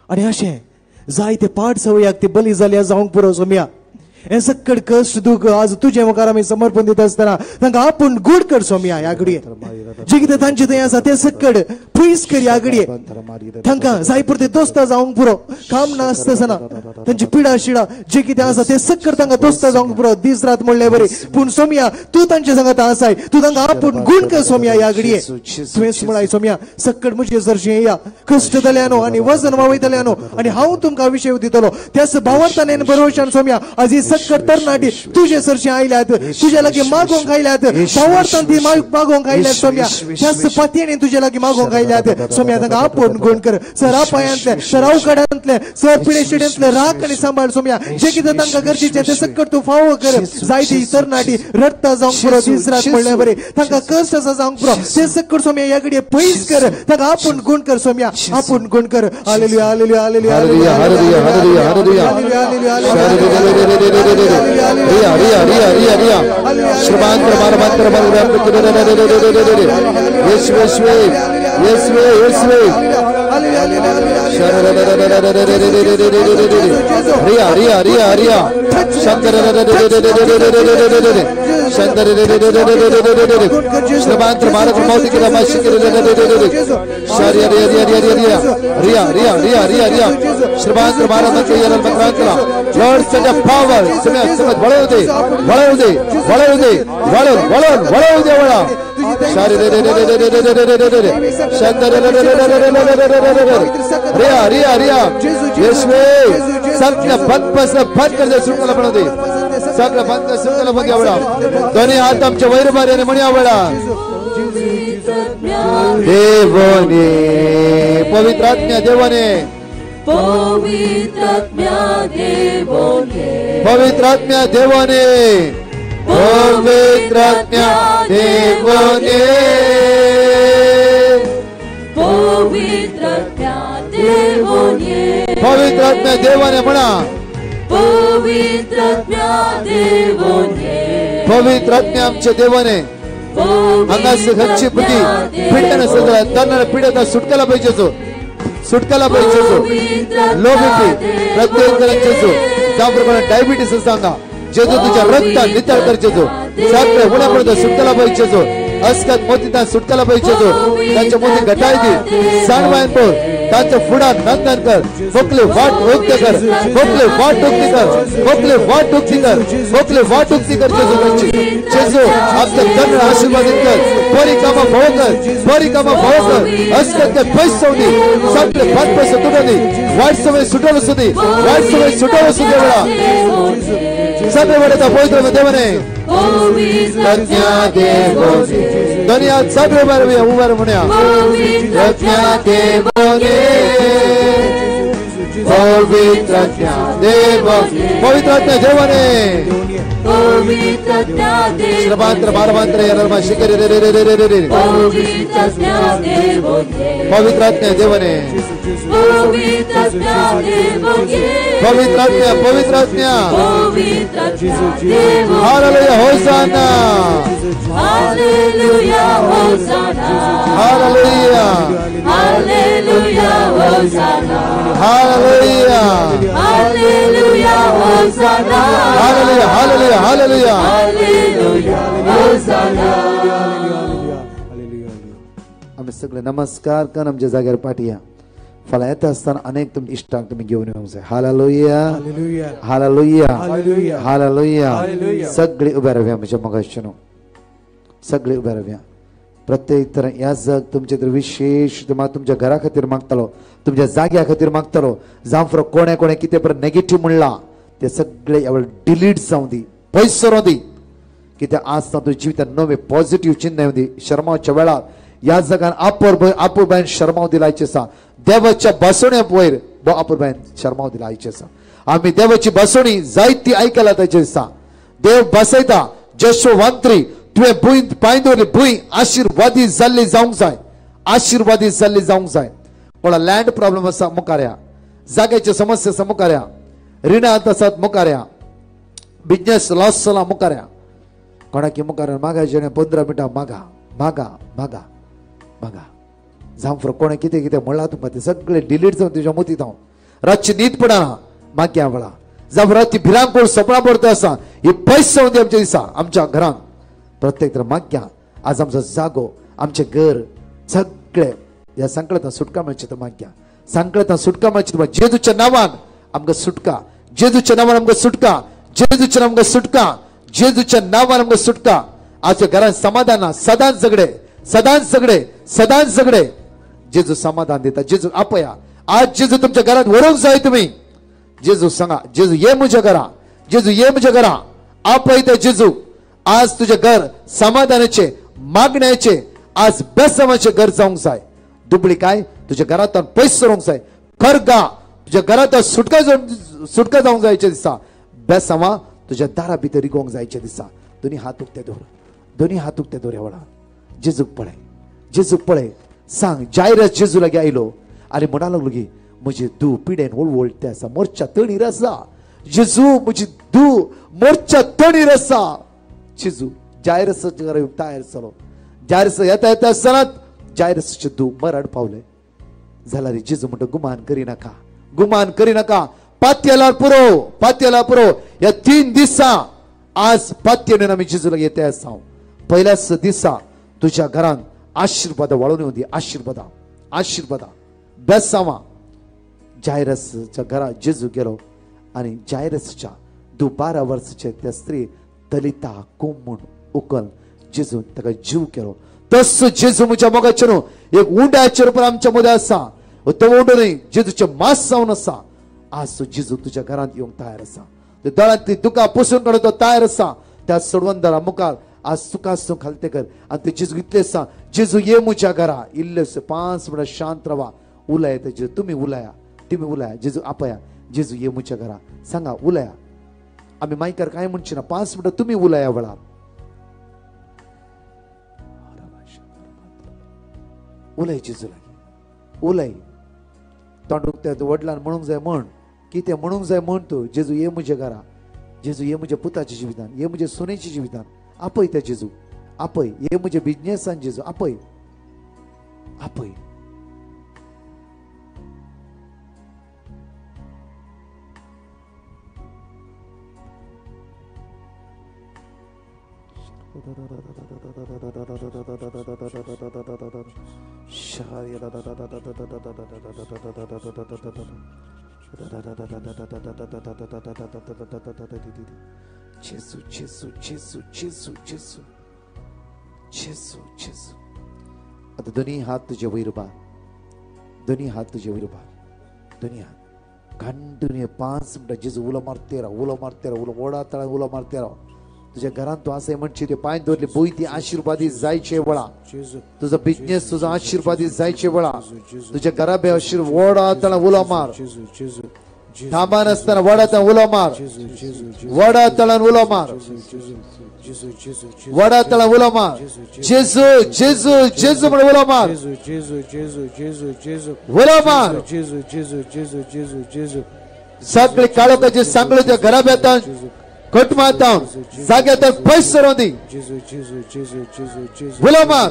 आनी अशें जाय ते पाठ सवयाक ते बली जाल्या जावंक पुरो सोम्या हे सकड कश्ट दूख आज तुझे मुखार आमी समर्पण दिता आसतना तांकां आपूण गूड कर सोम्या ह्या घडये जे कितें तांचे थंय आसा ते सकड पयस कर ह्या घडये तांकां जाय पडते दोस्तां जावंक पुरो काम नासतना तांची पिडा शिडा जे कितें आसा ते सकड तांकां दोस्तां जावंक पुरो दीस रात म्हणले बरी पूण सोम्या तूं तांचे सांगात आसाय तूं तांकां आपूण गूड कर सोम्या ह्या घडये तुवेंच म्हळाय सोम्या सकड म्हजे सरशी येया कश्ट जाल्यानो आनी वजन वावयतल्यानो आनी हांव तुमकां विशय दितलो त्याच भावार्थान भरवशान सोम्या आज ही सकड तरणाटी तुझे सरशी आयल्यात तुझ्या लागीं मागोंक आयल्यात भावार्थान ती मागोंक आयल्यात सोम्या त्याच पातयेन तुझ्या लागीं मागोंक आयल्यात सोम्या तांकां आपूण गूण कर सर आपायांतले सर अवकड्यांतले सर पिडे शिडेंतले राख आनी सांबाळ सोम्या जे कितें तांकां गरजेचें ते सकड तूं फावो कर जाय ती तरणाटी रडटा जावंक पुरो दीस रात म्हणलें बरें तांकां कश्ट आसा जावंक पुरो ते सकड सोम्या ह्या घडये पयस कर तांकां आपूण गूण कर सोम्या आपूण गूण कर hallelujah hallelujah hallelujah hallelujah hallelujah hallelujah hallelujah रिया रिया रिया रिया रिया श्रीमंत मारमंत्र यीशु यीशु यीशु यीशु रिया रिया रिया रिया शंकर शंकर श्रीमंत मारक मौत की रमाश शरिया रिया रिया रिया रिया रिया रिया रिया रिया रिया श्रीमंत मारक के यरल मक्रांतला लॉर्ड सच अ पावर समझ समझ बड़े दे बड़े दे बड़े दे बड़े बड़े बड़े दे बड़ा शारी रे रे रे रे रे रे रे रे रे शंकर रे रे रे रे रे रे रिया रिया रिया यीशु सबके बंद पस बंद कर दे सुकला बना दे सबके बंद कर सुकला बना बड़ा दोन्ही हात आमच्या वैर मार्याने म्हणया बड़ा देवने पवित्र आत्मा देवने पवित्र आत्मा देवने पवित्र आत्मा देवने पवित्र आत्मा देवने पवित्र आत्मा देवने पवित्र आत्मा देवने म्हणा पवित्र आत्मा देवने पवित्र आत्मा आमच्या देवाने अंगास घरची बुद्धी पिढ्याने सगळं त्यांना पिढ्याचा सुटकाला पाहिजे सुटकाला पाहिजे लो बीपी प्रत्येक जणांचे त्याप्रमाणे डायबिटीस सांगा जेजू तुझ्या रक्त नितळ करचेजो साखरे होण्यापर्यंत सुटकाला पाहिजे अस्कत मोतीता सुटकाला पाहिजे त्यांच्या मोती गटायची सांडवायन पोर त्यांच्या फुडा नंदन कर मोकले वाट उक्ती कर मोकले वाट उक्ती कर मोकले वाट उक्ती कर मोकले वाट उक्ती कर जेजू त्यांची जेजू आपल्या जन आशीर्वादित कर बरी कामा भाव कर अस्कत के पैसे दे सगळे पाच पैसे तुटू दे वाईट समय सुटवलं सुधी वाईट समय सुटवलं सुधी वेळा सगळे वेळेचा पवित्र देवने प्रज्ञा देवने दुनिया सगळे बारे उभार म्हणूया प्रज्ञा देवने पवित्र देव पवित्र देवने श्रमांत्र मारमांत्र यार शिकरे रे रे रे रे रे रे पवित्र आत्मा देवने पवित्र आत्मा हालेलुया होसाना हालेलुया होसाना हालेलुया हालेलुया होसाना हालेलुया हालेलुया होसाना हालेलुया हालेलुया हालेलुया हालेलुया होसाना आम्ही सगळे नमस्कार कर आमच्या जाग्यार पाठया फला येता असताना अनेक तुमच्या इष्टांक तुम्ही घेऊन येऊंक जाय हालेलुया हालेलुया हालेलुया सगळे उभे रावया आमच्या मगाच्यान सगळे उभे रावया प्रत्येक तरह या जग तुमचे तर विशेष तुमच्या घरा खातीर मागतलो तुमच्या जाग्या खातीर मागतलो जावं फरक कोणे कोणे कितें पर नेगेटिव्ह म्हणला ते सगळे ह्या डिलीट जावं दी पयसरो दी कित्या आज तुझ्या जिवितांत नवे पॉझिटिव्ह चिन्ह येऊ दी शर्माच्या वेळार या जगान आपुरबायन शर्माव दिलायचे आसा देवाच्या बसोण्या वयर आपुरबायन शर्माव दिलायचे आसा आम्ही देवाची बसोणी जायती आयकला ताचे आसा देव बसयता जशोवंतरी तुवें भुंय पांय दवरली भुंय आशिर्वादी जाल्ली जावंक जाय आशिर्वादी जाल्ली जावंक जाय कोणा लँड प्रॉब्लेम आसा मुखाऱ्या जाग्याची समस्या आसा मुखाऱ्या रिणांत आसात मुखाऱ्या बिझनेस लॉस जाला मुखाऱ्या कोणाकी मुखाऱ्या मागा जेणे 15 मिनटां मागा मागा मागा मागा जावं फरक कोणे कितें कितें म्हणलां तुमकां ते सगळे डिलीट जावन तुज्या मतींत हांव रातची न्हीद पडना मागया वेळा जावं राती भिरांकूळ सपनां पडटा आसा ही पयस जावन दी आमच्या दिसा आमच्या घरांत प्रत्येक तर मागया आज आमचो जागो आमचे घर सगळे ह्या संकटांत सुटका मेळची तर मागया संकटांत सुटका मेळची तर जेजूच्या नांवान आमकां सुटका जेजूच्या नांवान आमकां सुटका जेजूच्या आमकां सुटका जेजूच्या नांवान आमकां सुटका आमच्या घरांत समाधान सदांच झगडे सदांच झगडे सदांच झगडे जेजू समाधान दिता जेजू आपया आज जेजू तुमच्या घरात व्हरूंक जाय तुम्ही जेजू सांगा जेजू ये म्हज्या घरा जेजू ये म्हज्या घरा आपयता जेजू आज तुझे घर समाधानाचे मागण्याचे आज बेसमाचे घर जावंक जाय दुबळी काय तुझ्या घरांतल्यान पयस सरूंक जाय खरगा तुझ्या घरांत सुटका जावंक जायचे दिसा बेसमा तुझ्या दारा भितर रिगोवंक जायचे दिसा दोनी हात उक्ते दवर दोनी हात उक्ते दवर एवढा जेजूक पळय सांग जायरस जेजू लागी आयलो आनी म्हणा लागलो की म्हजी धूव पिडेन वळवळटे आसा मोर्चा तणीर आसा जेजू म्हजी धूव मोर्चा तणीर आसा जेजू जायरसाच्या घरा येवंक तयार जालो जायरस येता येता आसतना जायरसाचे धूव मरण पावले जाल्यार जेजू म्हणटा गुमान करिनाका पातयेला पुरो ह्या 3 दिसा आज पातयेन आमी जेजू लागी येता आसा पयल्याच दिसा तुझ्या घरांत आशीर्वाद वाळून येऊ दी आशीर्वादा बेसावा जायरसच्या घरात जेजू गेलो आणि जायरसच्या 12 वर्साचे त्या स्त्री दलिता कोम उकल जेजू ताका जीव केलो तस जेजू म्हज्या मोगाचे न्हू एक उंड्याच्या रूपान आमच्या मदें आसा तो उंडो न्हय जेजूचे मास जावन आसा आज जेजू तुझ्या घरांत येवंक तयार आसा ते दोळ्यांतली दुकां पुसून काडून तो तयार आसा त्या सोडवंदारा मुखार आज सुखा सुख घालते कर आणि ते जेजू इतले आसा जेजू ये म्हज्या घरा इल्ले 5 मिनटां शांत रावा उलया ते तुम्ही उलया जेजू आपया जेजू ये म्हज्या घरा सांगा उलया आम्ही मायकार काय म्हणची ना 5 मिनटां तुम्ही उलया वेळार उलय जेजू लागी उलय तोंडूक त्या वडिलांन म्हणूंक जाय म्हण कितें म्हणूंक जाय म्हण तूं जेजू ये म्हज्या घरा जेजू ये म्हज्या पुताच्या जिवितान ये म्हज्या सुनेच्या जिवितान आपय त्या जेजू आपय ये म्हज्या बिझनेसान जेजू आपय जेजू जेजू जेजू जेजू जेजू जेजू जेजू आता दोन्ही हात तुझे वयर उबार दोन्ही हात कंटिन्यू 5 मिनटां जेजू उलो मारते राव ओडा तळा उलो मारते राव तुझ्या घरात तू असं म्हणची ते पांय दवरले बोय ती आशीर्वादी जायचे वळा तुझा बिझनेस तुझा आशीर्वादी जायचे वळा तुझ्या घरा बे ओडा तळा उलो मार थांबा नसताना वडा तळा उलो मार वडा तळान उलो मार वडा तळा उलो मार जेजू जेजू जेजू म्हणून उलो मार उलो मार सगळे काळोखाचे सांगळे त्या घरा बेतान कट मारता जाग्यात पयस सरोंदी उलो मार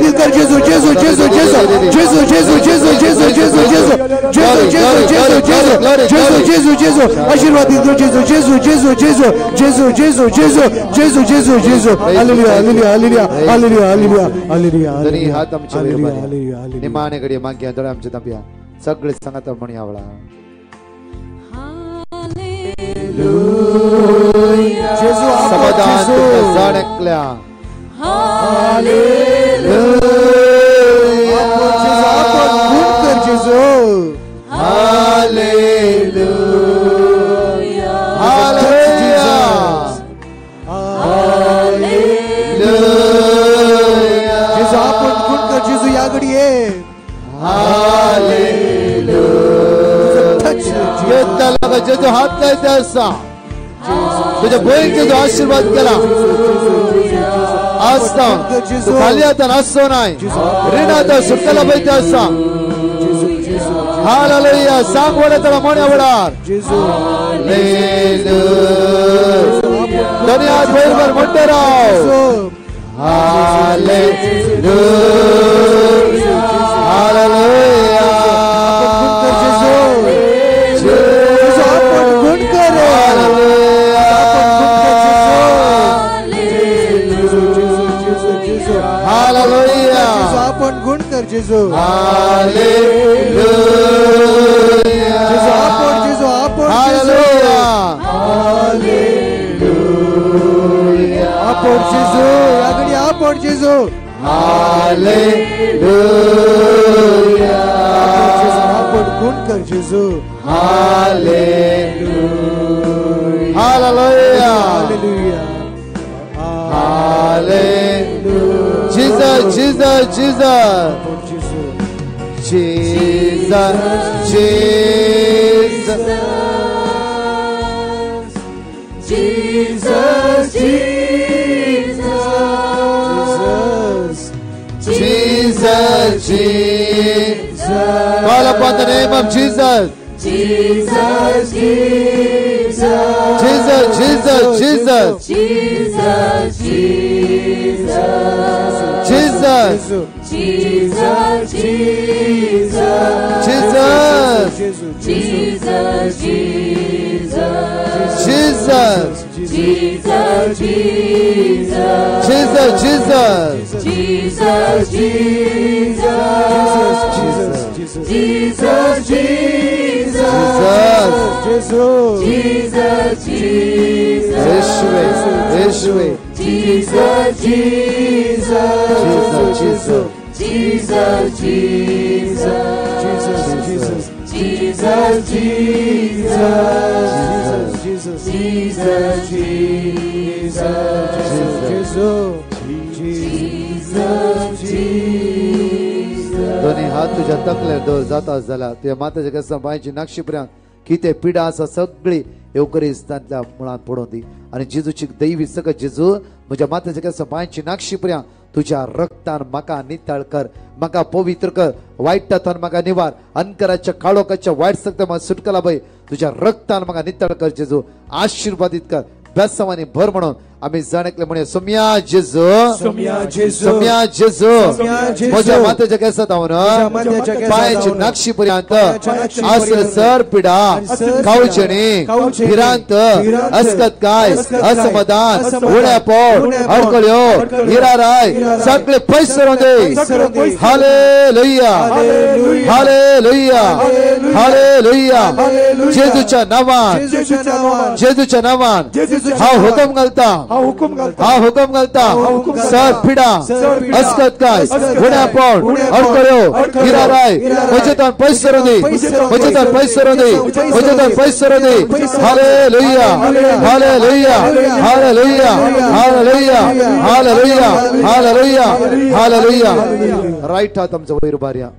आशीर्वादित कर जेजू जेजू जेजू जेजू जेजू जेजू जेजू जेजू जेजू जेजू जेजू जेजू जेजू जेजू जेजू जेजू आशीर्वादित कर जेजू जेजू जेजू जेजू जेजू जेजू जेजू जेजू जेजू जेजू hallelujah hallelujah hallelujah hallelujah hallelujah हालेलुया दोन्ही हात आमचे वयर हालेलुया मारया. हालेलुया हालेलुया निमाणे घडी मागे दोळे आमचे तांब्या सगळे सांगात म्हणी आवळा जेजू समाधान जेजू तुमका जाणकल्या हालेलुया आपण गुण कर जेजू हालेलुया हालेलुया हालेलुया जेजू आपण गुण कर जेजू या घडी ये हालेलुया जेजू हात लायते असा तुझ्या बहिणीचा जो आशीर्वाद केला असता तू खाली आता असतो नाही ऋणात सुटला पाहिजे असा हालेलुया सांग वडे त्याला म्हणे आवडार दोन्ही हात बरोबर म्हणते राव हालेलुया हालेलुया आपण गुण कर जेजू हालेलुया जेजू आपण जेजू आपण हालेलुया आपण जेजू या घडी आपण जेजू हालेलुया आपण गुण कर जेजू hallelujah hallelujah hallelujah hallelujah Jesus Jesus Jesus Jesus Jesus Jesus, Jesus Jesus call upon the name of Jesus Jesus, Jesus Jesus Jesus Jesus, Jesus Jesus, Jesus Jesus, Jesus दोन्ही हात तुझ्या तकले दो जाता झाला तुझ्या माताच्या कसा बायची नाक्षीपर्यंत किती पिढा असा सगळी येवकरीस्तांतल्या मुळात पडून दी आणि जेजूची दैवी सगळं जेजू म्हज्या माताच्या कसा बायची नाक्षीपर्यंत तुझ्या रक्तान म्हाका नितळ कर म्हाका पवित्र कर वाईटातून म्हाका निवार अंकराच्या काळोखाच्या वाईट सगळं म्हाका सुटकला बाई तुझ्या रक्तान म्हाका नितळ कर जेजू आशीर्वादित कर बेसवानी भर म्हणून आम्ही जाणकले म्हणे सोम्या जेजू सोम्या जेजू सोम्या जेजू सोम्या जेजू म्हज्या मातेच्या केसात हांव मातेच्या केसात पायाची हांव नाक्षी पर्यंत नाक्षी असर पर्यंत सर पिडा असर कावचणी कावचणी हिरांत हिरांत अस्कत काय अस्कत काय असमदान असमदान उड्या पोट उड्या पोट अडकळ्यो अडकळ्यो हिराराय हिराराय सगळे पैसरो दे सगळे पैसरो हालेलुया हालेलुया हालेलुया हालेलुया हालेलुया जेजूच्या नावान जेजूच्या नावान जेजूच्या नावान जेजूच्या हा नावान हुकम घालता हा हुकूम घालता हा हुकम घालता हुकम घालता. सर पिडा सर पिडा अस्कत काय अस्कत उड्या काय पोट उड्या पोट अडकळ्यो अडकळ्यो हिराराय हिराराय वचतान पैसरो दे वचतान पैसरो दे वचतान पैसरो दे हालेलुया hallelujah hallelujah hallelujah hallelujah hallelujah हालेलुया राईट हात आमचा वयर बार्या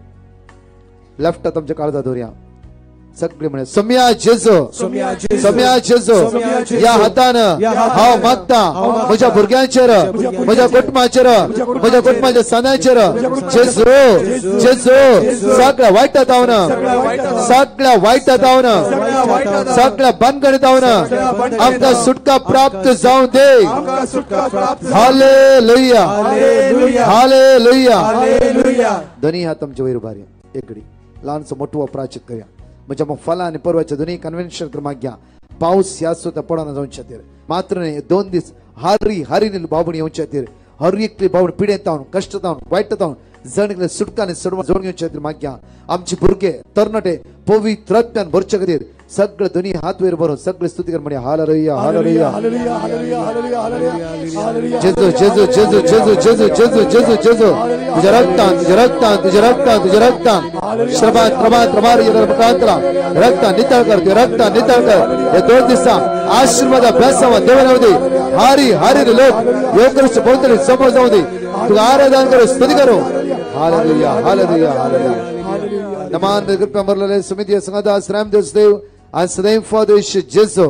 लेफ्ट हात आमच्या काळजा धरया सगळे म्हणे सोम्या जेजो सोम्या जेजो सोम्या जेजो सोम्या जेजो या हातानं या हातानं हांव मागता म्हज्या भुरग्यांचेर म्हज्या कुटुंबाचेर म्हज्या कुटुंबाच्या सणांचेर जेजो जेजो सगळ्या वायटात हांव सगळ्या वायटात हांव सगळ्या बंदगणीत हांव आमकां सुटका प्राप्त जावं दे आमकां सुटका प्राप्त हालेलुया हालेलुया हालेलुया हालेलुया दोन्ही हात आमचे वयर उबारया एकडी ल्हानसो मोठो प्राचित करया म्हणजे मग फलां आणि परवाच्या दोन्ही कन्व्हेन्शन क्रमांक घ्या पाऊस ह्या सुद्धा पडना जावच्या खातीर मात्र न्ही 2 दीस हारी बाबणी येवच्या खातीर हर एकली बाबणी पिडेत जावन कश्ट जावन वायट जावन जण सुटकाने सोडून जोडून घेवच्या खातीर मागया आमचे भुरगे तरणाटे पवित्र आत्म्यान भरच्या खातीर सगळे दोन्ही हात वयर भरून सगळे स्तुती कर म्हणे hallelujah hallelujah hallelujah hallelujah hallelujah hallelujah जेजू जेजू जेजू जेजू जेजू जेजू जेजू जेजू तुझ्या रक्तान तुझ्या रक्तान तुझ्या रक्तान तुझ्या रक्तान श्रमात प्रमात प्रमार मुखांतरा रक्तान नितळ कर तुझ्या रक्तान नितळ कर हे 2 दिसा आशीर्वाद अभ्यासावा देवानवदी हारी हारी लोक योगरिष्ठ पवित्र समोर जाऊ दे तुझा आराधना करो स्तुती करो हालेलुया हालेलुया हालेलुया नमान कृपा मरलेले समिती संघाचा आश्रम देव आणि सदैव फादर जेजो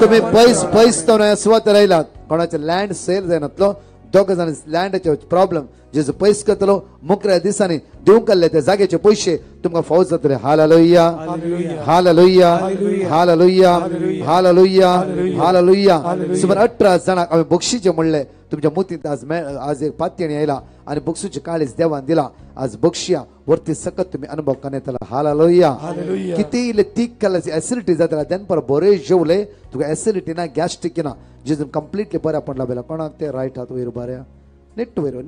तुम्ही पैस तो सुवात राहिला कोणाचे लँड सेल जायनातलो दोग जाण लँडाचे प्रॉब्लेम जेजो पैस करतलो मुकऱ्या दिसांनी दिवंक काडले त्या जागेचे पैसे तुमकां फावत जातले हालेलुया हालेलुया हालेलुया हालेलुया हालेलुया सुमार 18 जाणांक हांवें बक्षीचे म्हणले तुमच्या मुतींत आज एक पातयणी आयला आणि बक्षीचे काळीज देवान दिला आज बक्षिया वरती सकत तुम्ही अनुभव करण्यात येतला हालेलुया किती इले तीक केल्याची एसिडिटी जातला देनपर बरे जेवले तुका एसिडिटी ना गॅस्ट्रिक ना जिजून कंप्लीटली बऱ्या पडला बेला कोणाक ते रायट हात वयर बऱ्या नेट वयर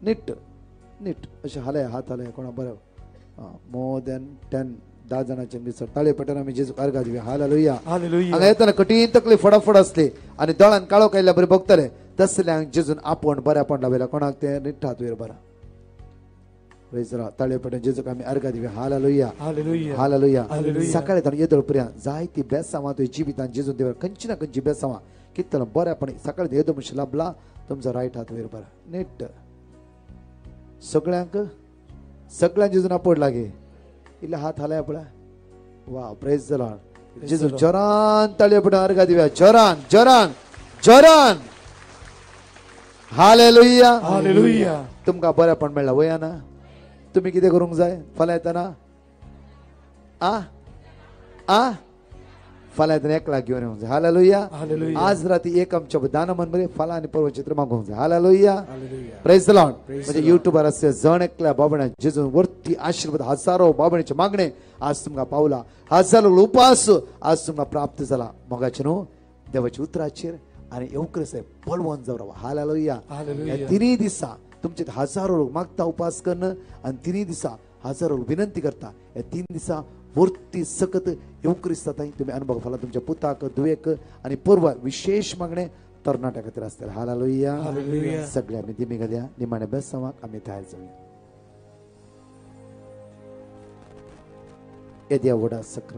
नेट नीट अशें हाले हात हाले कोणा बरें मोर देन 10 जाणांचे मिसळ ताळे पेटोवन आमी जेजू अर्घा दिवया हालेलुया हांगा येताना कठीण तकली फडाफड असली आणि दोळान काळो कायल्या बरे बघतले तसल्यांक जेजून आपण बऱ्या पडला बेला कोणाक ते नीट हात वयर बरा प्रेजरा ताळे पेटोवन जेजूक आमी अर्घा दिवया हालेलुया हालेलुया सकाळी ताण येदळ पर्यंत जायती बेसांवां तुवें जिवितान जेजून देवा खंयची ना खंयची बेसांवां कितलो बऱ्यापणी सकाळी येदो म्हणशी लाभला तुमचो रायट हात वयर बरा नीट सगळ्यांक जेजून आपण लागे इल्ले हात हालया पळय वा प्रेज द लॉर्ड जेजू जोरान ताळयो पेटोवन अर्घा दिवया जोरान जोरान जोरान हालेलुया हालेलुया तुमकां बरेपण मेळ्ळा वया ना तुम्ही कितें करूंक जाय फाल्यां येताना फाल्यां येताना 1 लाख घेवन येवंक जाय हालेलुया आज राती एक आमच्या दान मन बरे फाल्यां आनी परवा चित्र मागोवंक जाय हालेलुया प्रेज द लॉर्ड म्हणजे युट्यूबार असले जण एकल्या बाबण्या जेजून वरती आशीर्वाद हजारो बाबण्याचे मागणे आज तुमकां पावला हजारो उपास आज तुमकां प्राप्त जाला मोगाचे न्हू देवाच्या उतराचेर आणि येवकरस बळवंत जावं रावा हालेलुया तिनी दिसा तुमचे हजारो लोक मागता उपास करणं आणि तिनी दिसा हजारो लोक विनंती करता या 3 दिसा वरती सकत येवकरीस जाता तुम्ही अनुभव फाला तुमच्या पुताक दुयेक आणि परवा विशेष मागणे तरणाट्या खातीर आसतले हालेलुया सगळे आमी दिमी घालया निमाणे बेसांवाक आमी तयार जावया येद्या वडा सक्र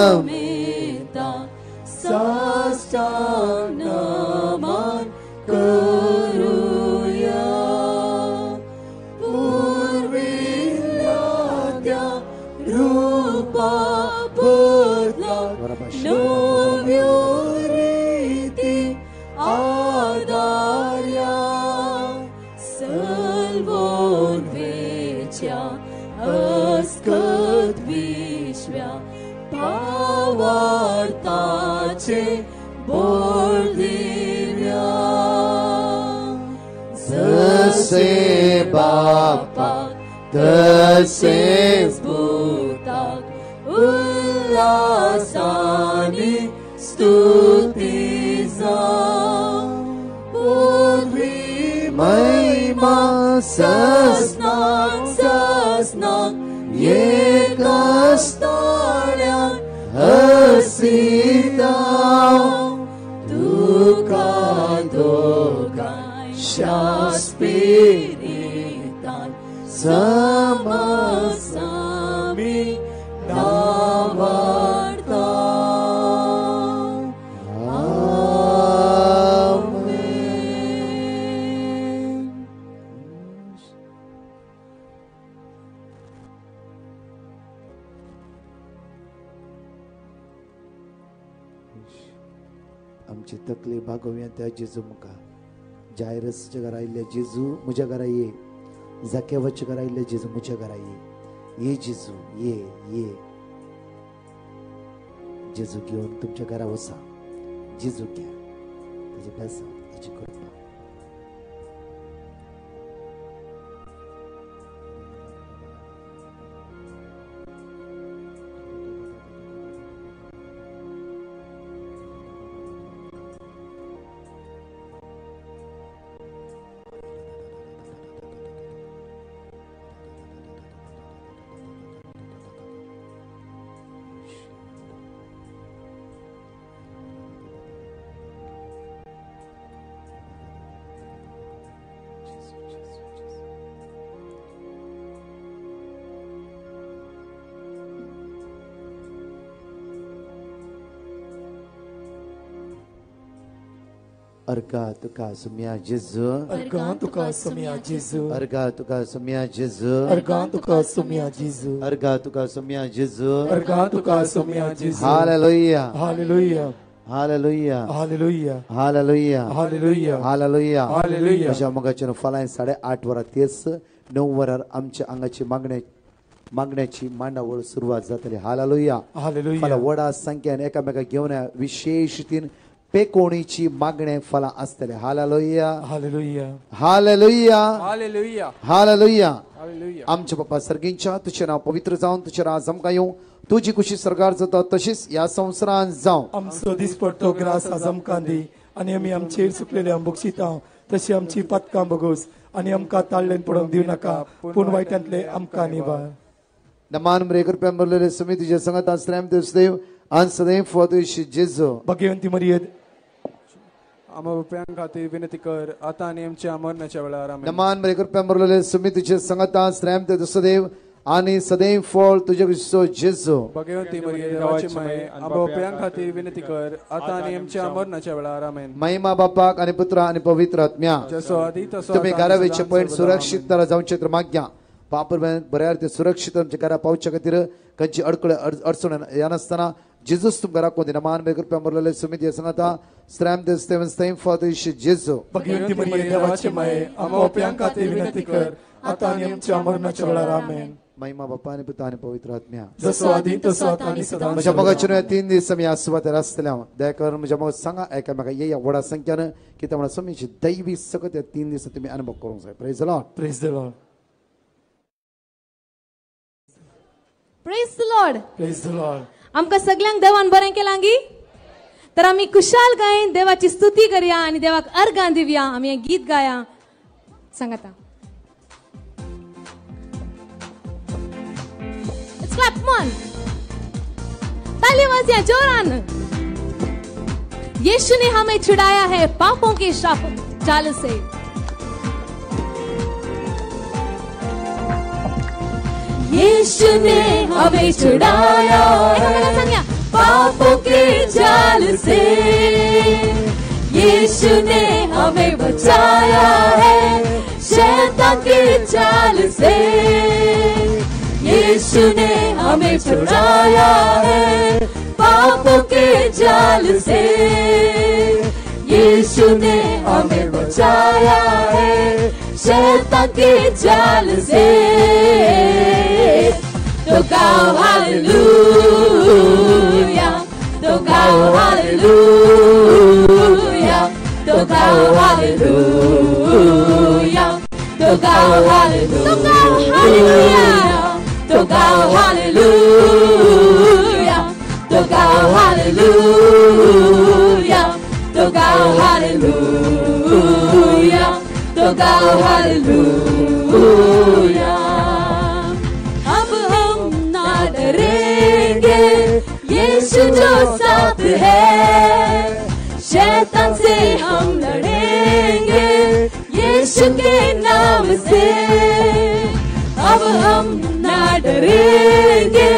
साक्रमेंता साष्टांग नमन करूया पूर्विल्ल्या त्या रूपा बदला नव्यो रीती आदार्या सल्वोन वेच्या अस्कत विश्व्या पावार्ताचे बोल दिव्या जसे बापा तसे भूताक उल्लासानी स्तुती जावं पूर्वी महिमा सस्नाक एकस्ताळ्यान हसिता तुका दोगांय शास्पिरितान समसामी नावार्ता आमची तकलीफ भागोवया त्या जेजू मुखार जायरसच्या घरा आयिल्ले जेजू म्हज्या घरा ये जाकेवाच्या घरा आयिल्ले जेजू म्हज्या घरा ये जेजू ये जेजू घेवन तुमच्या घरा वसा जेजू घ्या ताची बेसा ताची कृपा Arga tuka sumia Jesu. Argan tuka sumia Jesu. Arga tuka sumia Jesu. Argan tuka sumia Jesu. Arga tuka sumia Jesu. Argan tuka sumia Jesu. Hallelujah. Hallelujah. Hallelujah. Hallelujah. Hallelujah. Hallelujah. Hallelujah. Hallelujah. अशा मगाच्या फलान 8:30 वरां तेच 9 वरार आमच्या अंगाची मागण्याची मांडावळ सुरुवात जातली. Hallelujah. Hallelujah. फला वडा संख्येन एकामेका घेवन विशेष तीन पेकोणीची मागणे फला असतले. हालेलुया. Hallelujah. हालेलुया. Hallelujah. हालेलुया. Hallelujah. आमचे बाप्पा सर्गींच्या तुझे नाव पवित्र जावन तुझे राज आमकां येवं तुझी खुशी सरकार जाता तशीच या संवसारान जावं. आमचो दिसपट्टो ग्रास आज आमकां दी आनी आमी आमचेर सुकलेल्या बक्षिता तशी आमची पदकां बगोस आनी आमकां ताळ्ळेन पडोवंक दिव नाका पूण वायटांतले आमकां निवार. नमान मरे कृपया बरलेले समितीचे संगत आश्रम देव आन सदैव फॉदुश जेजो. भगवंती मरियद आमच्या खातीर विनंती कर आता आणि आमच्या मरणाच्या वेळार आमेन. नमान मरे कृपया बरलेले समितीचे संगत आश्रम देव आणि सदैव फॉल तुझे विश्व जेजो. भगवंती मरियद देवाची माय आमच्या खातीर विनंती कर आता आणि आमच्या मरणाच्या वेळार आमेन. महिमा बापाक आणि पुत्र आणि पवित्र आत्म्या जसो आदी तसो तुम्ही घरावेचे पॉइंट सुरक्षित तर जावचे तर माग्या पापर बऱ्यार ते सुरक्षित आमच्या घरा पावच्या खातीर खंयची अडचण येनासतना जेजूस तुमकां राखून दी. नमान मरे कृपया बरलेले समिती सांगता श्राम देव फॉदुश जेजो. भगवंती मरियद देवाची माय आमच्या खातीर विनंती कर आता आनी आमच्या मरणाच्या वेळार आमेन. महिमा बापा आणि पुत्र आणि पवित्र आत्म्या जसो आदी तसो आता आनी सदां. म्हज्या मगाच्या 3 दीस आमी आसवातेर आसतले. हांव दया करून म्हज्या मग सांगा एकामेका ये व्हडा संख्यान कित्याक म्हणून समीची दैवी सकत या 3 दीस तुमी अनुभव करूंक जाय. Praise the Lord. Praise the Lord. Praise the Lord. Praise the Lord. आमकां सगळ्यांक देवान बरें केलां गी तर आमी खुशाल गायन देवाची स्तुती करया आनी देवाक अर्गां दिवया. आमी हें गीत गाया सांगाता. Clap, come on. ताली बजाया जोरान. यीशु ने हमें छुड़ाया है पापों के जाल से. यीशु ने हमें छुड़ाया है पापों के जाल से. यीशु ने हमें बचाया है शैतान के जाल से. यीशु ने हमें छुड़ाया है पापों के जाल से. यीशु ने हमें बचाया है शैतान के जाल से. तो गाओ हालेलुया, तो गाओ हालेलुया, तो गाओ हालेलुया, तो गाओ हालेलुया, तो गाओ हालेलुया, तो गाओ हालेलुया, तो गाओ हालेलुया, तो गाओ हालेलुया. अब हम ना डरेंगे यीशु जो साथ है. शैतान से हम लड़ेंगे यीशु के नाम से. अब हम ना डरेंगे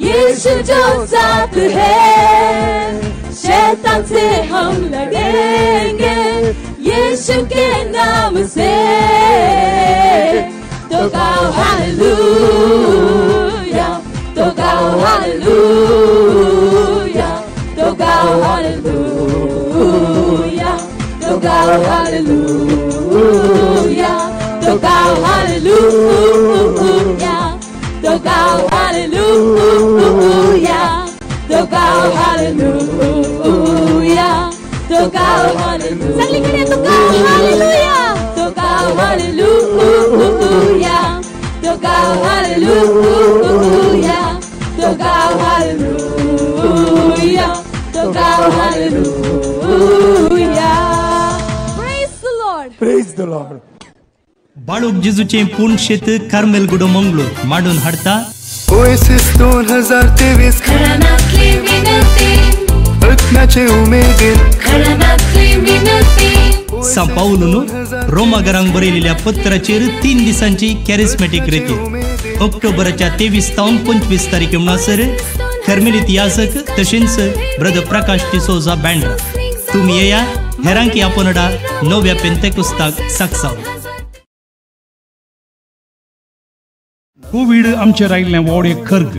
यीशु जो साथ है. शैतान से हम लड़ेंगे यीशु के नाम से. तो गाओ हालेलुया, तो गाओ हालेलुया, तो गाओ hallelujah. Dogal, hallelujah. Dogal, hallelujah. Dogal, hallelujah. Dogal, hallelujah. Sangliकडे dogal, hallelujah. Dogal, hallelujah. Dogal, hallelujah. Dogal, hallelujah. Dogal, hallelujah. Praise the Lord. Praise the Lord. बाळूक जेजूचे पूर्ण शेत कार्मेल गुडो मंगळूर मांडून हाडता ओएसिस 2023 घराण्यातली विनंती रत्नाचे उमेदीर घराण्यातली विनंती सांपावलून रोमागरांक बरयलेल्या पत्राचेर 3 दिसांची कॅरिस्मॅटिक रेती ऑक्टोबरच्या 23 ते 25 तारीख म्हणसर कर्मेलित याजक तशेंच ब्रदर प्रकाश डिसोजा बँड्रा तुम्ही येया हेरांकी आपणडा नव्या पेंतेकुस्ताक साक्षाव कोविड आमचेर आयिल्लें व्हड एक खर्ग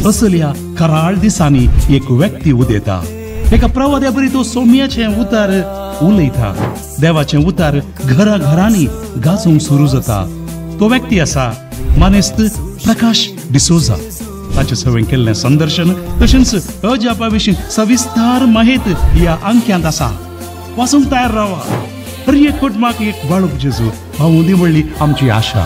असल्या कराळ दिसांनी एक व्यक्ती उदेता एका प्रवाद्या बरी तो सौम्याचें उतार उलयता देवाचें उतार घरा घरांनी गाजोवंक सुरू जाता तो व्यक्ती आसा मानेस्त प्रकाश डिसोजा ताचे सवें केल्लें संदर्शन तशेंच अजापा विशीं सविस्तार माहिती ह्या अंक्यांत आसा वाचूंक तयार रावा हर एक कुटुंबाक एक बाळूक जेजू हांव उदी म्हणली आमची आशा